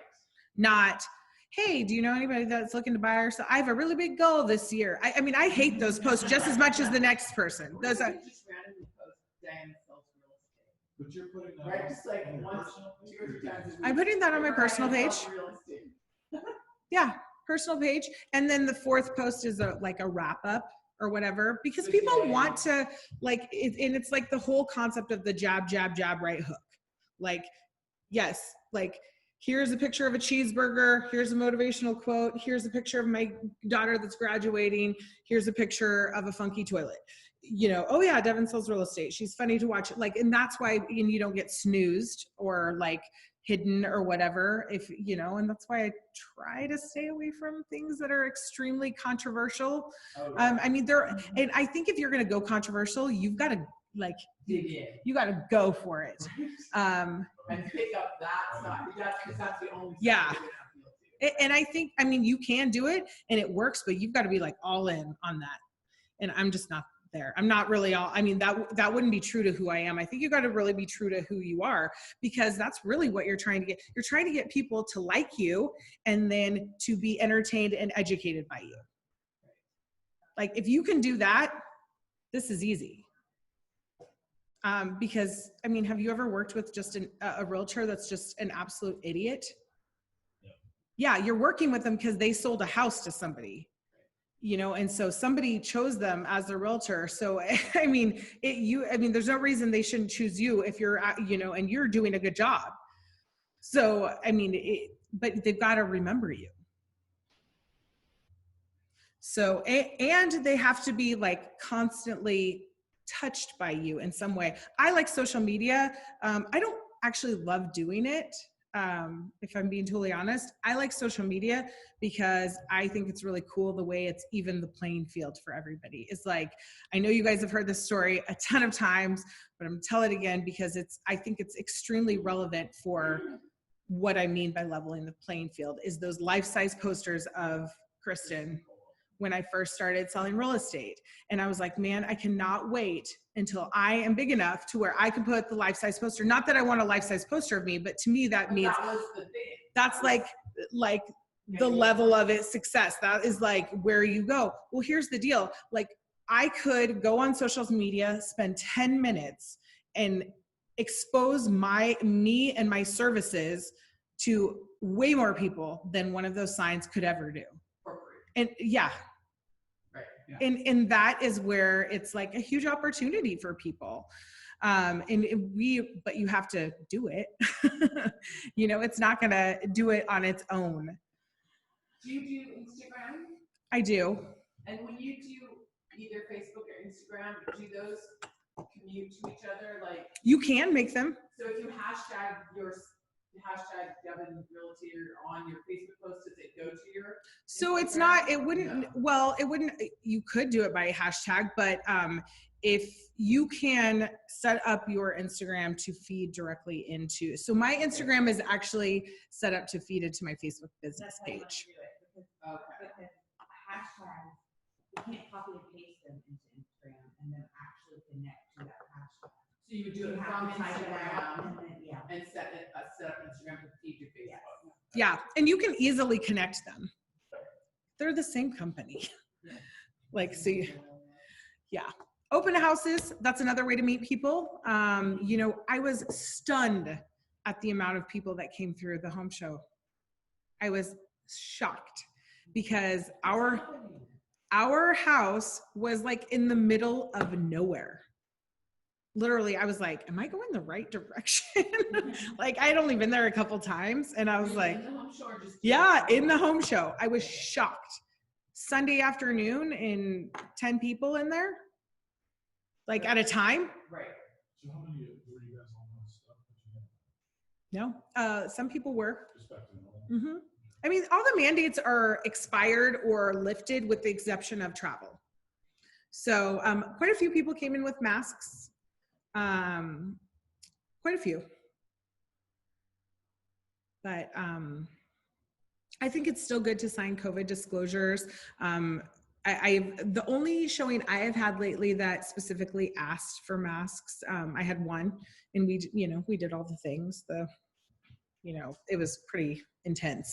Not, hey, do you know anybody that's looking to buy or sell? I have a really big goal this year. I mean, I hate those posts just as much as the next person. Those are, You just randomly post Diana sells real estate. But you're putting that Right, on just like on your once, personal page? 2 or 3 times a week. I'm putting that on my Diana personal page. sells real estate. Yeah, personal page. And then the fourth post is like a wrap up or whatever, because Good people day. want to like, and it's like the whole concept of the jab, jab, jab, right hook. Like, yes, like here's a picture of a cheeseburger. Here's a motivational quote. Here's a picture of my daughter that's graduating. Here's a picture of a funky toilet. You know, oh yeah, Devin sells real estate. She's funny to watch. Like, and that's why you don't get snoozed or like hidden or whatever, if you know, and that's why I try to stay away from things that are extremely controversial. Oh, I mean, and I think if you're going to go controversial, you've got to like, dig in. you got to go for it. And pick up that side. That's the only side Yeah. you're gonna appeal to. And I think, I mean, you can do it and it works, but you've got to be like all in on that. And I'm just not there. I'm not really all, I mean, that wouldn't be true to who I am. I think you got to really be true to who you are, because that's really what you're trying to get. You're trying to get people to like you and then to be entertained and educated by you. Like if you can do that, this is easy. Because I mean, have you ever worked with just a realtor that's just an absolute idiot? Yeah, you're working with them because they sold a house to somebody. You know, and so somebody chose them as their realtor. So, I mean, there's no reason they shouldn't choose you if you're, you know, and you're doing a good job. So, I mean, but they've got to remember you. So, and they have to be like constantly touched by you in some way. I like social media. I don't actually love doing it. If I'm being totally honest, I like social media because I think it's really cool the way it's even the playing field for everybody. It's like, I know you guys have heard this story a ton of times, but I'm gonna tell it again because I think it's extremely relevant for what I mean by leveling the playing field is those life-size posters of Kristen when I first started selling real estate. And I was like, man, I cannot wait until I am big enough to where I can put the life-size poster. Not that I want a life-size poster of me, but to me, that means That was the thing. that's like the level of it success. That is like where you go. Well, here's the deal. Like I could go on social media, spend 10 minutes and expose me and my services to way more people than one of those signs could ever do. For free. And yeah. Right. Yeah. And that is where it's like a huge opportunity for people. But you have to do it. You know, it's not gonna do it on its own. Do you do Instagram? I do. And when you do either Facebook or Instagram, do those commute to each other? Like, You can make them. so if you hashtag Devon Realty on your Facebook post, does it go to your? So it's Instagram? not, it wouldn't, No. well, it wouldn't, you could do it by hashtag, but if you can set up your Instagram to feed directly into, so my Instagram is actually set up to feed into my Facebook business That's how you wanna page. do it, because Okay. because hashtags, you can't copy and paste them into Instagram and then actually connect to that hashtag. So you would do You it have from to type it out Instagram and then, yeah. and set up Instagram to feed your Yes. Facebook. Yeah, and you can easily connect them. They're the same company. Like, so yeah. Open houses, that's another way to meet people. You know, I was stunned at the amount of people that came through the home show. I was shocked because our house was like in the middle of nowhere. Literally, I was like, am I going the right direction? Like, I had only been there a couple times and I was like, In the home show or just? yeah, in the home show. I was shocked. Sunday afternoon and 10 people in there, like at a time. Right. So how many were you guys on that stuff that you had? No, some people were. Respecting all? Mhm. I mean, all the mandates are expired or lifted with the exception of travel. So quite a few people came in with masks. Quite a few. But I think it's still good to sign COVID disclosures. The only showing I have had lately that specifically asked for masks, I had one, and we did all the things. It was pretty intense,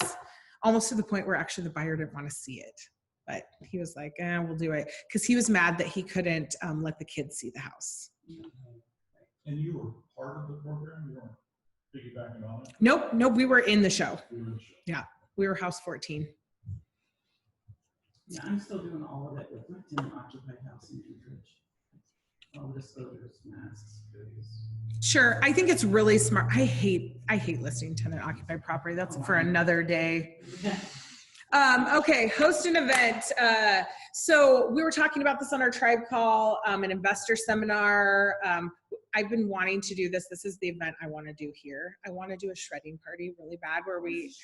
almost to the point where actually the buyer didn't want to see it, but he was like, we'll do it, because he was mad that he couldn't let the kids see the house. And you were part of the program? You weren't piggybacking on it? Nope, we were in the show. You were in the show. Yeah, we were house 14. Yeah, I'm still doing all of it with my tenant occupied house in Anchorage. All the disclosures, masks, goodies. Sure, I think it's really smart. I hate listing tenant occupied property. That's for another day. Okay, host an event. So we were talking about this on our tribe call, an investor seminar. I've been wanting to do this. This is the event I want to do here. I want to do a shredding party really bad where we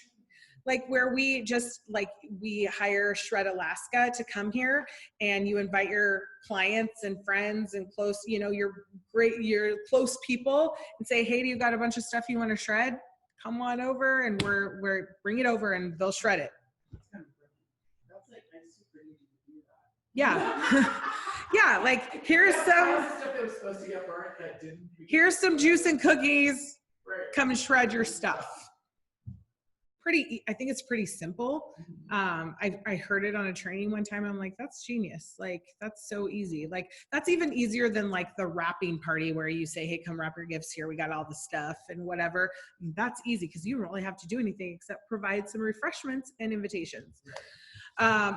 hire Shred Alaska to come here, and you invite your clients and friends and close, your close people, and say, hey, do you got a bunch of stuff you want to shred? Come on over, and we're bring it over and they'll shred it. That's like, I super need to do that. Yeah. Yeah, like here's That's some the stuff that was supposed to get burnt that didn't. here's some juice and cookies. Right. Come and shred your stuff. I think it's pretty simple. I heard it on a training one time. I'm like, that's genius. Like, that's so easy. Like, that's even easier than like the wrapping party where you say, hey, come wrap your gifts here. We got all the stuff and whatever. That's easy because you don't really have to do anything except provide some refreshments and invitations.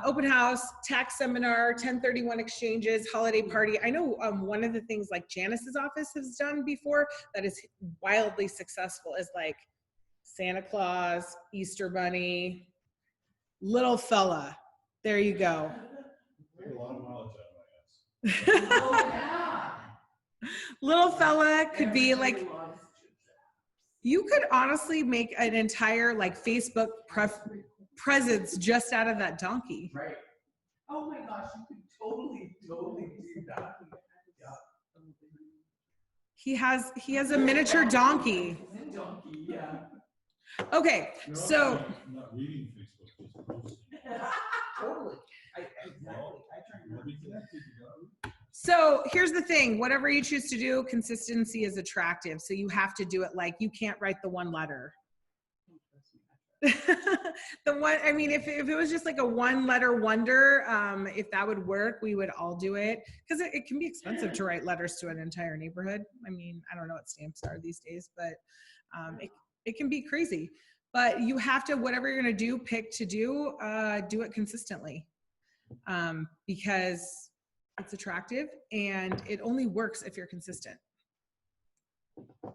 Open house, tax seminar, 1031 exchanges, holiday party. I know one of the things like Janice's office has done before that is wildly successful is like Santa Claus, Easter Bunny, little fella. There you go. We had a lot of mileage out of my ass. Oh, yeah. Little fella could be like, Everybody loves You could honestly make an entire like Facebook presence just out of that donkey. Right. Oh my gosh, you could totally do that. Yeah. He has a miniature donkey. Donkey, yeah. Okay, You're so also not reading Facebook, just posting. Totally. Exactly. I try not Let me connect you, you gotta so here's the thing, whatever you choose to do, consistency is attractive. So you have to do it like you can't write the one letter. The one, I mean, if it was just like a one letter wonder, if that would work, we would all do it. Because it can be expensive to write letters to an entire neighborhood. I mean, I don't know what stamps are these days, but it can be crazy. But you have to, whatever you're going to do, pick to do it consistently. Because it's attractive and it only works if you're consistent.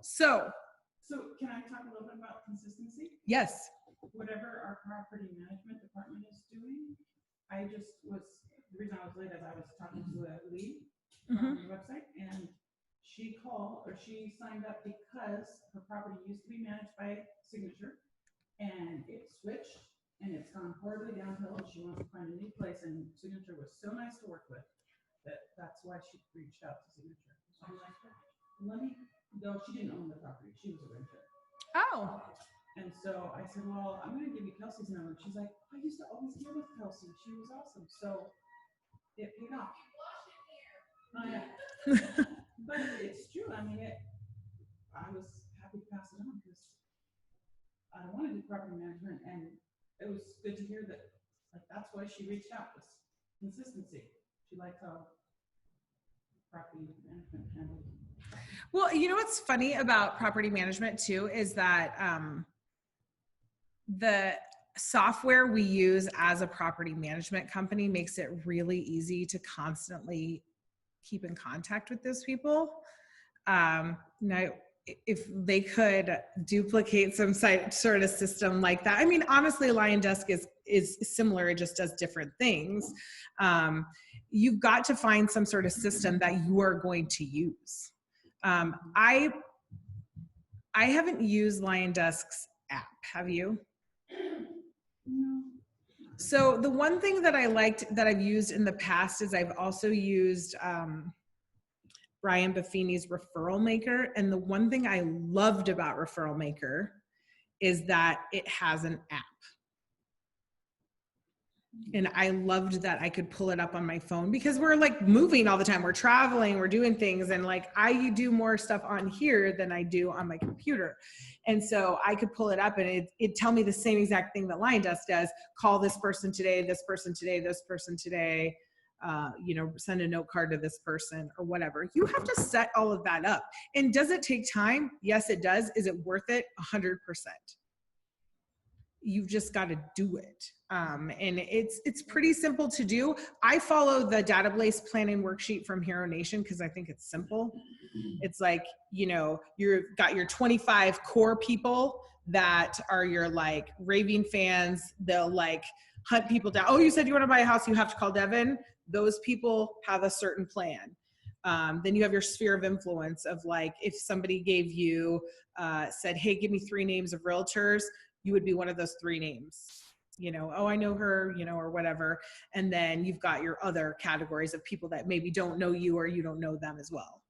So can I talk a little bit about consistency? yes. Whatever our property management department is doing, the reason I was late is I was talking to a lead from the website, and she signed up because her property used to be managed by Signature, and it switched, and it's gone horribly downhill, and she wants to find a new place, and Signature was so nice to work with, that's why she reached out to Signature. So I'm like, let me go, she didn't own the property, she was a renter. Oh. And so I said, well, I'm going to give you Kelsey's number. She's like, I used to always deal with Kelsey. She was awesome. So it paid off. Oh, yeah. But it's true. I mean, I was happy to pass it on because I don't want to do property management. And it was good to hear that, like, that's why she reached out, was consistency. She liked how property management handled. Well, you know what's funny about property management too is that the software we use as a property management company makes it really easy to constantly keep in contact with those people. Now, if they could duplicate some sort of system like that, I mean, honestly, Lion Desk is similar, it just does different things. You've got to find some sort of system that you are going to use. I haven't used Lion Desk's app. Have you? No. So the one thing that I liked that I've used in the past is I've also used Brian Buffini's Referral Maker. And the one thing I loved about Referral Maker is that it has an app. And I loved that I could pull it up on my phone because we're like moving all the time. We're traveling, we're doing things. And like I do more stuff on here than I do on my computer. And so I could pull it up and it'd tell me the same exact thing that Lion Desk does. Call this person today, this person today, this person today, send a note card to this person or whatever. You have to set all of that up. And does it take time? Yes, it does. Is it worth it? 100%. You've just got to do it. And it's pretty simple to do. I follow the database planning worksheet from Hero Nation because I think it's simple. It's like, you've got your 25 core people that are your like raving fans. They'll like hunt people down. Oh, you said you want to buy a house, you have to call Devin. Those people have a certain plan. Then you have your sphere of influence of like, if somebody gave you, said, hey, give me 3 names of realtors, you would be one of those 3 names. Oh, I know her, or whatever. And then you've got your other categories of people that maybe don't know you or you don't know them as well.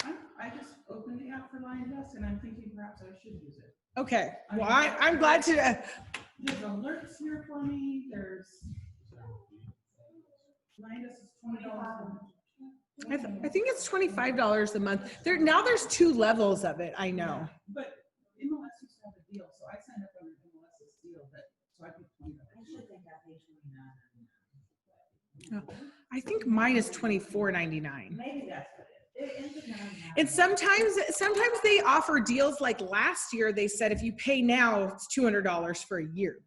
I just opened the app for Lion Desk and I'm thinking perhaps I should use it. Okay. Well, I'm glad to. There's alerts here for me. There's Lion Desk is $20. I think it's $25 a month. There's 2 levels of it. I know. But MLS used to have a deal, so I signed up on MLS's deal, so I paid $20. I should think I paid $29. I think mine is $24.99. Maybe that's what it ends up $99. And sometimes they offer deals. Like last year, they said if you pay now, it's $200 for a year.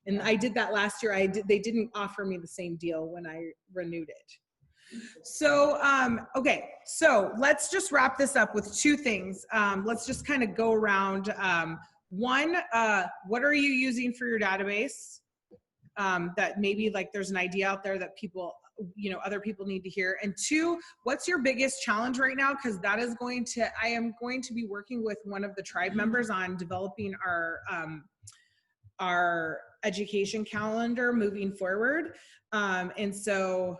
And I did that last year. They didn't offer me the same deal when I renewed it. So, okay, so let's just wrap this up with 2 things. Let's just kind of go around. One, what are you using for your database? That maybe like there's an idea out there that people other people need to hear? And two, what's your biggest challenge right now? Because that is I am going to be working with one of the tribe members on developing our education calendar moving forward. And so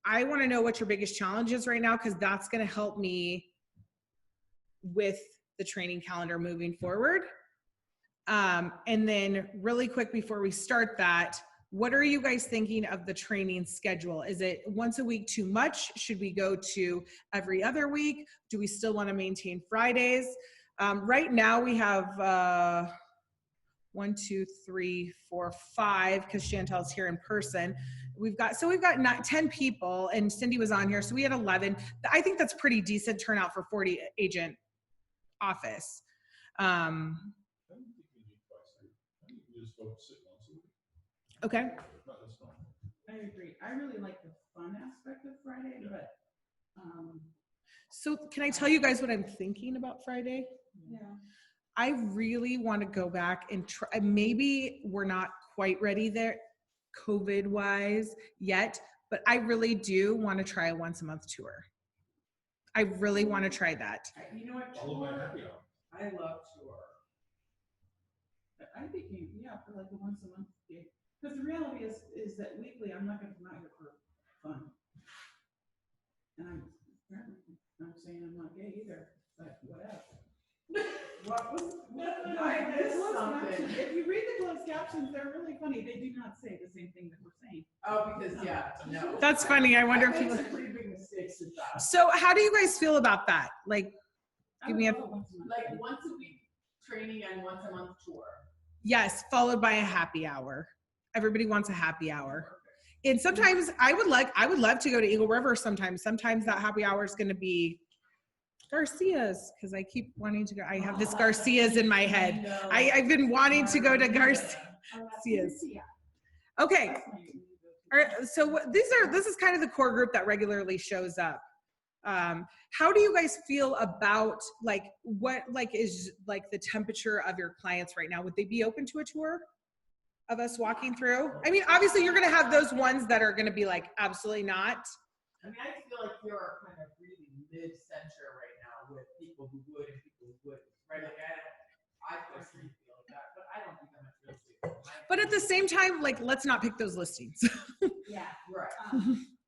I want to know what your biggest challenge is right now, because that's going to help me with the training calendar moving forward. And then really quick before we start that, what are you guys thinking of the training schedule? Is it once a week too much? Should we go to every other week? Do we still want to maintain Fridays? Right now we have 1, 2, 3, 4, 5, because Chantel's here in person. We've got 10 people, and Cindy was on here, so we had 11. I think that's pretty decent turnout for 40 agent office. I don't think we need twice a week. I think we just focus it once a week. Okay. No, that's fine. I agree. I really like the fun aspect of Friday, but, So can I tell you guys what I'm thinking about Friday? yeah. I really want to go back and try. Maybe we're not quite ready there COVID wise yet, but I really do want to try a once a month tour. I really want to try that. You know what? Follow my Tour, happy hour. I love tour. But I think, yeah, for like a once a month gig, because the reality is that weekly, I'm not gonna come out here for fun. And I'm saying I'm not gay either, but whatever. What was? I I missed closed something. captions- If you read the closed captions, they're really funny. They do not say the same thing that we're saying. Oh, because, yeah, no. That's funny. I wonder I if made people. some pretty big mistakes with that. So how do you guys feel about that? Like, I Give would me a- love it once a month. Like once a week training and once a month tour. yes, followed by a happy hour. Everybody wants a happy hour. And sometimes I would love to go to Eagle River sometimes. Sometimes that happy hour is going to be Garcia's, because I keep wanting to go. I have this Garcia's in my head. I've been wanting to go to Garcia's. Okay. That's my new All right, so this is kind of the core group that regularly shows up. How do you guys feel about what is the temperature of your clients right now? Would they be open to a tour of us walking through? I mean, obviously you're going to have those ones that are going to be like, absolutely not. I mean, I feel like you're kind of really mid-center right now with people who would and people who wouldn't, right? Like I personally feel like that, but I don't think that much real estate. But at the same time, let's not pick those listings. Yeah. Right,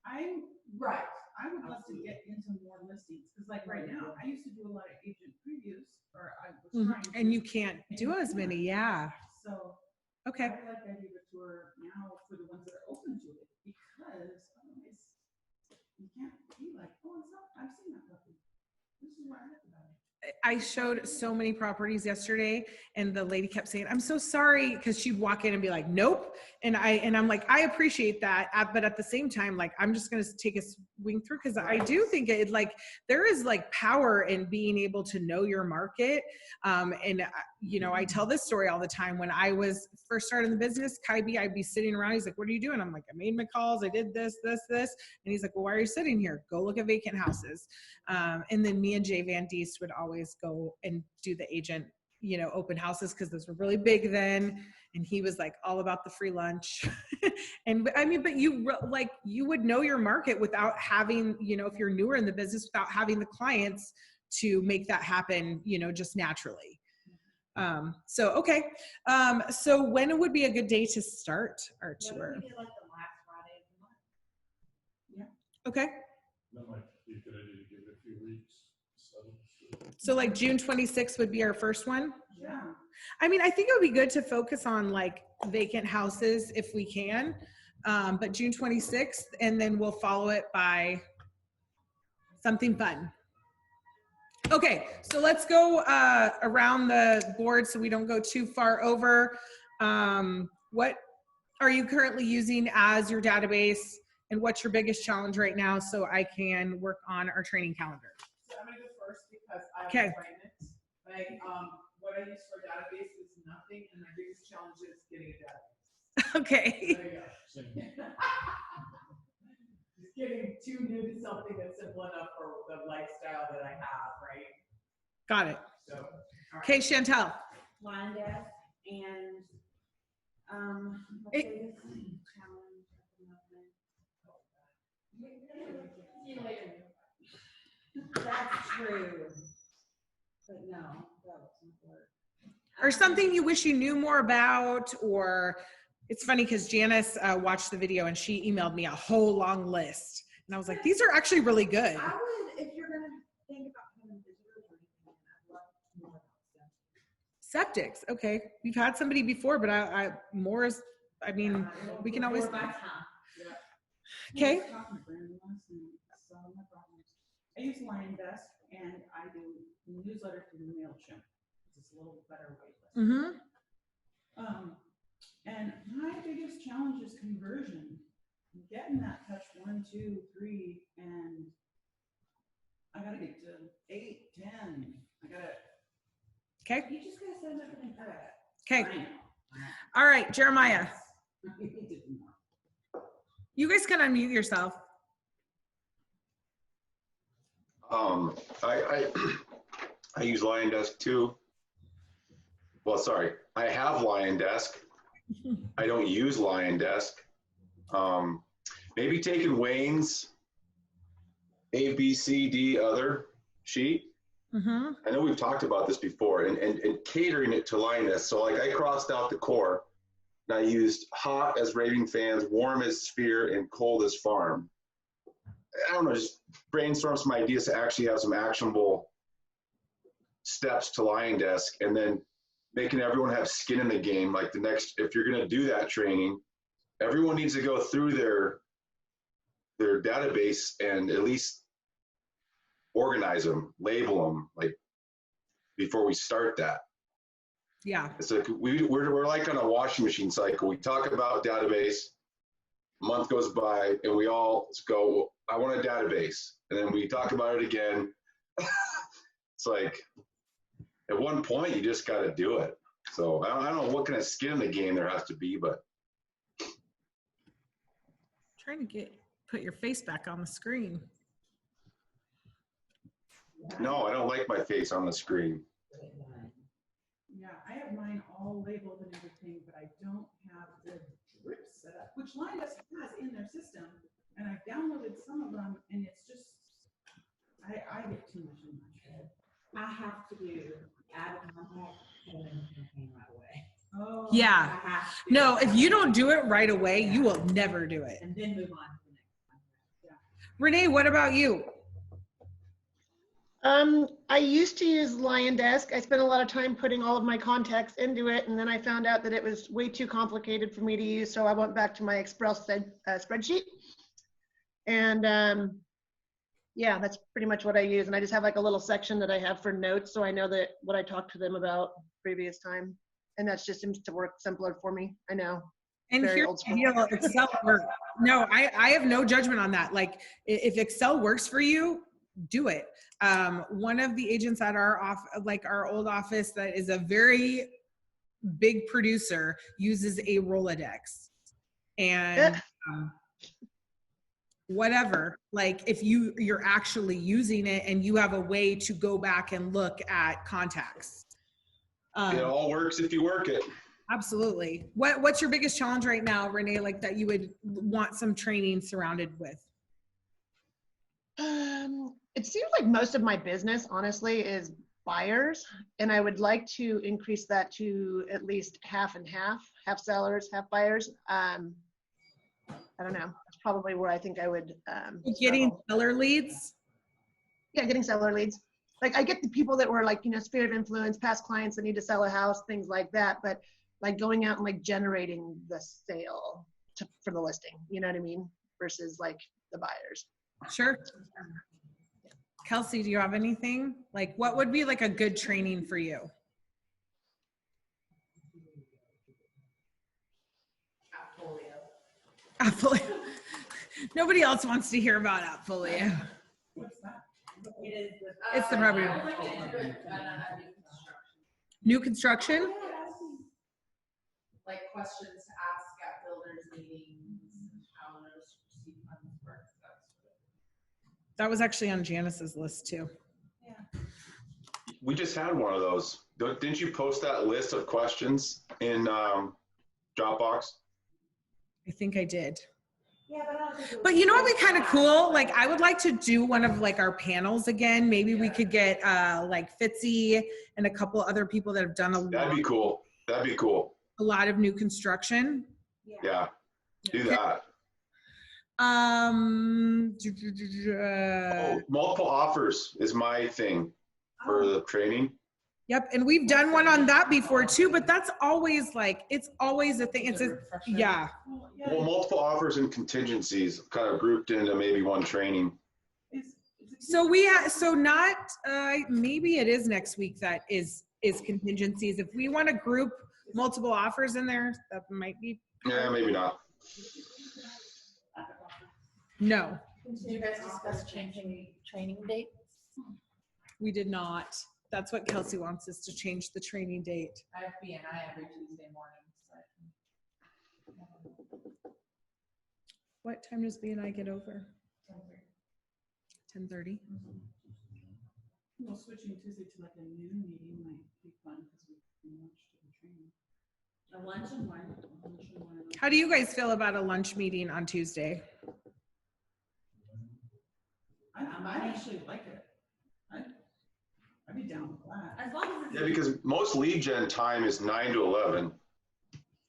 Right. right. I would love to get into more listings, because like right now, I used to do a lot of agent previews, or I was trying to. And you can't do as many, yeah. So. Okay. I would like to do the tour now for the ones that are open to it, because otherwise you can't be like, oh, it's not, I've seen that property. This is where I heard about it. I showed so many properties yesterday, and the lady kept saying, I'm so sorry, because she'd walk in and be like, nope. And I'm like, I appreciate that. But at the same time, I'm just going to take a swing through, because I do think there is power in being able to know your market. I tell this story all the time. When I was first starting the business, Kybe, I'd be sitting around. He's like, what are you doing? I'm like, I made my calls. I did this. And he's like, well, why are you sitting here? Go look at vacant houses. And then me and Jay Van Diest would always go and do the agent, open houses, because those were really big then. And he was like all about the free lunch. And I mean, but you would know your market without having, if you're newer in the business, without having the clients to make that happen, just naturally. Okay. So when would be a good day to start our tour? We did like the last Friday of the month. Okay. That might be a good idea to give it a few weeks. So June 26th would be our first one. Yeah. I mean, I think it would be good to focus on vacant houses if we can. But June 26th, and then we'll follow it by something fun. Okay, so let's go around the board so we don't go too far over. What are you currently using as your database, and what's your biggest challenge right now, so I can work on our training calendar? So I'm gonna go first because I Okay. was writing it. What I use for a database is nothing, and my biggest challenge is getting a database. Okay. There you go. Same. Just getting too new to something that's simple enough for the lifestyle that I have, right? Got it. So. all right. Okay, Chantel. Line desk and, what's It- the biggest challenge at the moment? That's true. But no, that doesn't work. Or something you wish you knew more about, or it's funny because Janice watched the video and she emailed me a whole long list. And I was like, these are actually really good. I would, if you're gonna think about having visitors or anything, I'd love more about stuff. Septics, okay. We've had somebody before, but I more is, I mean, we can always, okay. I use LionDesk and I do newsletter through MailChimp. It's a little better wait list. Mm-hmm. And my biggest challenge is conversion. Getting that touch 1, 2, 3, and I gotta get to 8, 10. Okay, You just gotta send up an okay. I know. All right, Jeremiah, I didn't know. you guys can unmute yourself. I use LionDesk too. Well, sorry, I have LionDesk. I don't use LionDesk. Maybe taking Wayne's A, B, C, D, other sheet. Mm-hmm. I know we've talked about this before, and catering it to LionDesk. So like I crossed out the core, and I used hot as raving fans, warm as sphere, and cold as farm. I don't know, just brainstorm some ideas to actually have some actionable steps to LionDesk, and then making everyone have skin in the game. Like the next, if you're going to do that training, everyone needs to go through their database and at least organize them, label them, like before we start that. Yeah. It's like we're like on a washing machine cycle. We talk about database, a month goes by, and we all go, I want a database. And then we talk about it again. It's like, at one point, you just got to do it. So I don't know what kind of skin in the game there has to be, but. Trying to put your face back on the screen. No, I don't like my face on the screen. Yeah, I have mine all labeled and everything, but I don't have the drip set up, which LionDesk has in their system. And I've downloaded some of them, and it's just, I get too much in my head. I have to do add a contact and then campaign right away. Oh. Yeah. I have to. No, if you don't do it right away, you will never do it. And then move on to the next one. Renee, what about you? I used to use LionDesk. I spent a lot of time putting all of my contacts into it, and then I found out that it was way too complicated for me to use, so I went back to my Excel spreadsheet. And yeah, that's pretty much what I use. And I just have like a little section that I have for notes, so I know that what I talked to them about previous time. And that's just seems to work simpler for me. I know. And Very here's old the school. deal, Excel works. No, I have no judgment on that. Like if Excel works for you, do it. One of the agents at our old office that is a very big producer uses a Rolodex. And whatever, like if you're actually using it and you have a way to go back and look at contacts. It all works if you work it. Absolutely. What's your biggest challenge right now, Renee, like that you would want some training surrounded with? It seems like most of my business, honestly, is buyers, and I would like to increase that to at least half and half sellers, half buyers. I don't know. That's probably where I think I would. Getting struggle. seller leads? Yeah, getting seller leads. Like I get the people that were like, sphere of influence, past clients that need to sell a house, things like that. But like going out and like generating the sale for the listing, you know what I mean? Versus like the buyers. Sure. Kelsey, do you have anything? Like what would be like a good training for you? Appfolio. Nobody else wants to hear about Appfolio. What's that? It's the property. New construction? Like questions to ask at builders meetings, how notice to proceed funds work. That was actually on Janice's list too. We just had one of those. Didn't you post that list of questions in Dropbox? I think I did. Yeah, but I don't think. it But was you know what would be kind of bad. cool? Like I would like to do one of like our panels again. Maybe we could get like Fitzy and a couple other people that have done That'd be cool. That'd be cool. a lot of new construction. Yeah, do that. Oh, multiple offers is my thing for the training. Yep, and we've done one on that before too, but that's always like, it's always a thing. It's a, yeah. Well, yeah, Well, multiple offers and contingencies kind of grouped into maybe one training. it's So so not, maybe it is next week that is contingencies. If we want to group multiple offers in there, that might be, Yeah, maybe not. no, Did you guys discuss changing training dates? we did not. That's what Kelsey wants, is to change the training date. I have BNI every Tuesday morning, so. What time does BNI get over? 10:30. well, switching Tuesday to like a noon meeting might be fun because we can watch the training. A lunch and one. How do you guys feel about a lunch meeting on Tuesday? I actually like it. I'd be down with that. As long as it's. Yeah, because most lead gen time is 9 to 11.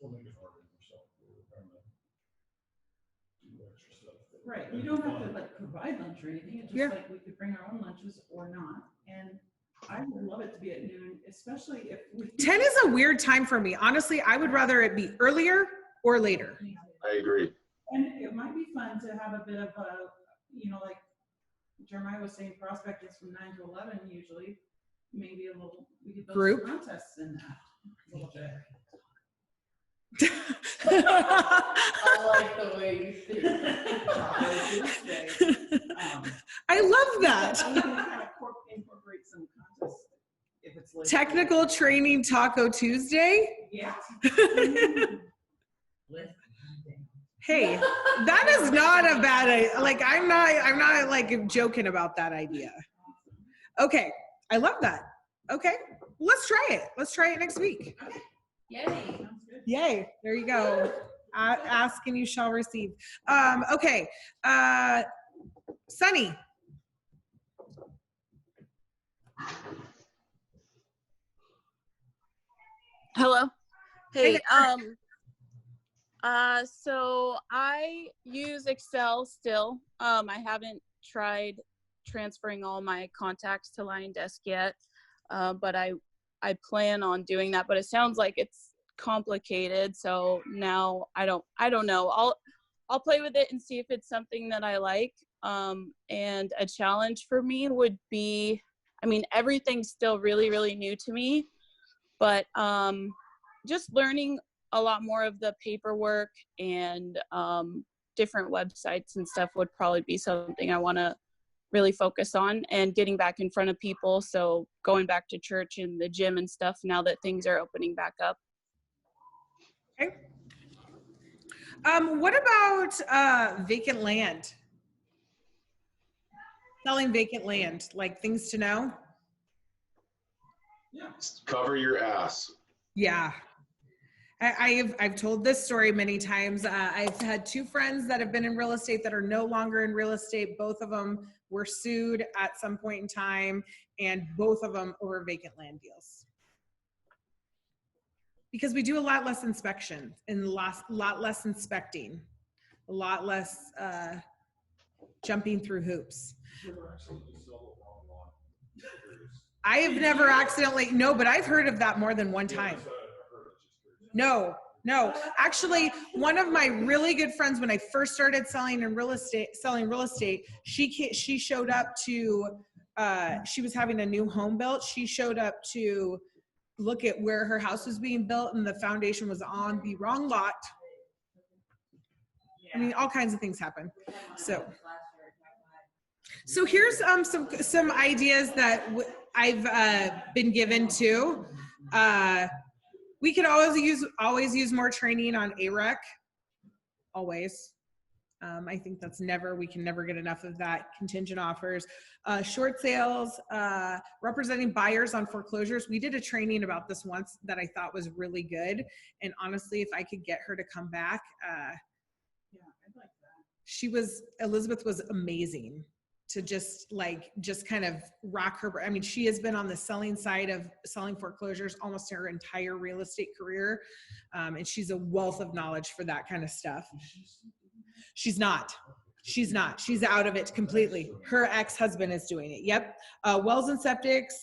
We'll make it harder on yourself. We're trying to do extra stuff. Right, you don't have to like provide lunch or anything, it's Yeah. just like we could bring our own lunches or not, and I would love it to be at noon, especially if we. 10 is a weird time for me. Honestly, I would rather it be earlier or later. I agree. And it might be fun to have a bit of a, like Jeremiah was saying, prospect is from 9 to 11 usually, maybe a little, we could build Group. some contests in that a little bit. I like the way you think. I love that. We can kind of incorporate some contests if it's late. Technical training Taco Tuesday. Yeah. Hey, that is not a bad idea. Like I'm not like joking about that idea. Okay, I love that. Okay, let's try it. Let's try it next week. Yay. Sounds good. Yay, there you go. Ask and you shall receive. Okay, Sunny. Hello. Hey Hey, so I use Excel still. I haven't tried transferring all my contacts to LionDesk yet, but I plan on doing that. But it sounds like it's complicated, so now I don't know. I'll play with it and see if it's something that I like. And a challenge for me would be, I mean, everything's still really, really new to me, but just learning a lot more of the paperwork and different websites and stuff would probably be something I want to really focus on, and getting back in front of people. So going back to church and the gym and stuff now that things are opening back up. Okay. What about vacant land? Selling vacant land, like things to know? Cover your ass. Yeah. I've told this story many times. I've had two friends that have been in real estate that are no longer in real estate. Both of them were sued at some point in time, and both of them over vacant land deals. Because we do a lot less inspection and a lot less inspecting, a lot less jumping through hoops. I have never accidentally, no, but I've heard of that more than one time. No. Actually, one of my really good friends, when I first started selling real estate, she showed up to, she was having a new home built. She showed up to look at where her house was being built, and the foundation was on the wrong lot. I mean, all kinds of things happen. So here's some ideas that I've been given to. We could always use more training on AREC. Always. I think we can never get enough of that. Contingent offers, short sales, representing buyers on foreclosures. We did a training about this once that I thought was really good. And honestly, if I could get her to come back, Yeah, I'd like that. Elizabeth was amazing to just kind of rock her. I mean, she has been on the selling side of selling foreclosures almost her entire real estate career. And she's a wealth of knowledge for that kind of stuff. She's not. She's out of it completely. Her ex-husband is doing it. Yep. Wells and septics,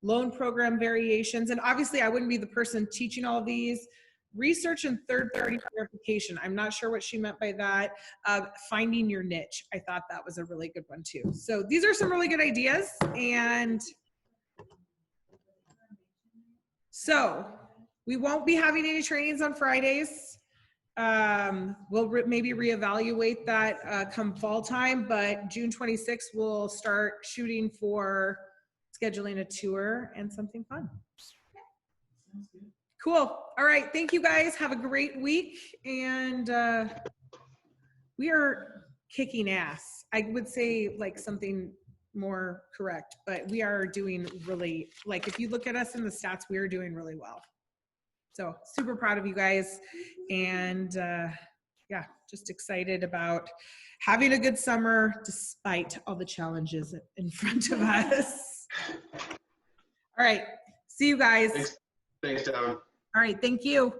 loan program variations. And obviously I wouldn't be the person teaching all of these. Research and third-party verification. I'm not sure what she meant by that. Finding your niche. I thought that was a really good one too. So these are some really good ideas. And so we won't be having any trainings on Fridays. We'll maybe reevaluate that come fall time, but June 26th, we'll start shooting for scheduling a tour and something fun. Cool. All right. Thank you guys. Have a great week. And we are kicking ass. I would say like something more correct, but we are doing really, like if you look at us in the stats, we are doing really well. So super proud of you guys. And yeah, just excited about having a good summer despite all the challenges in front of us. All right. See you guys. Thanks, Devin. All right. Thank you.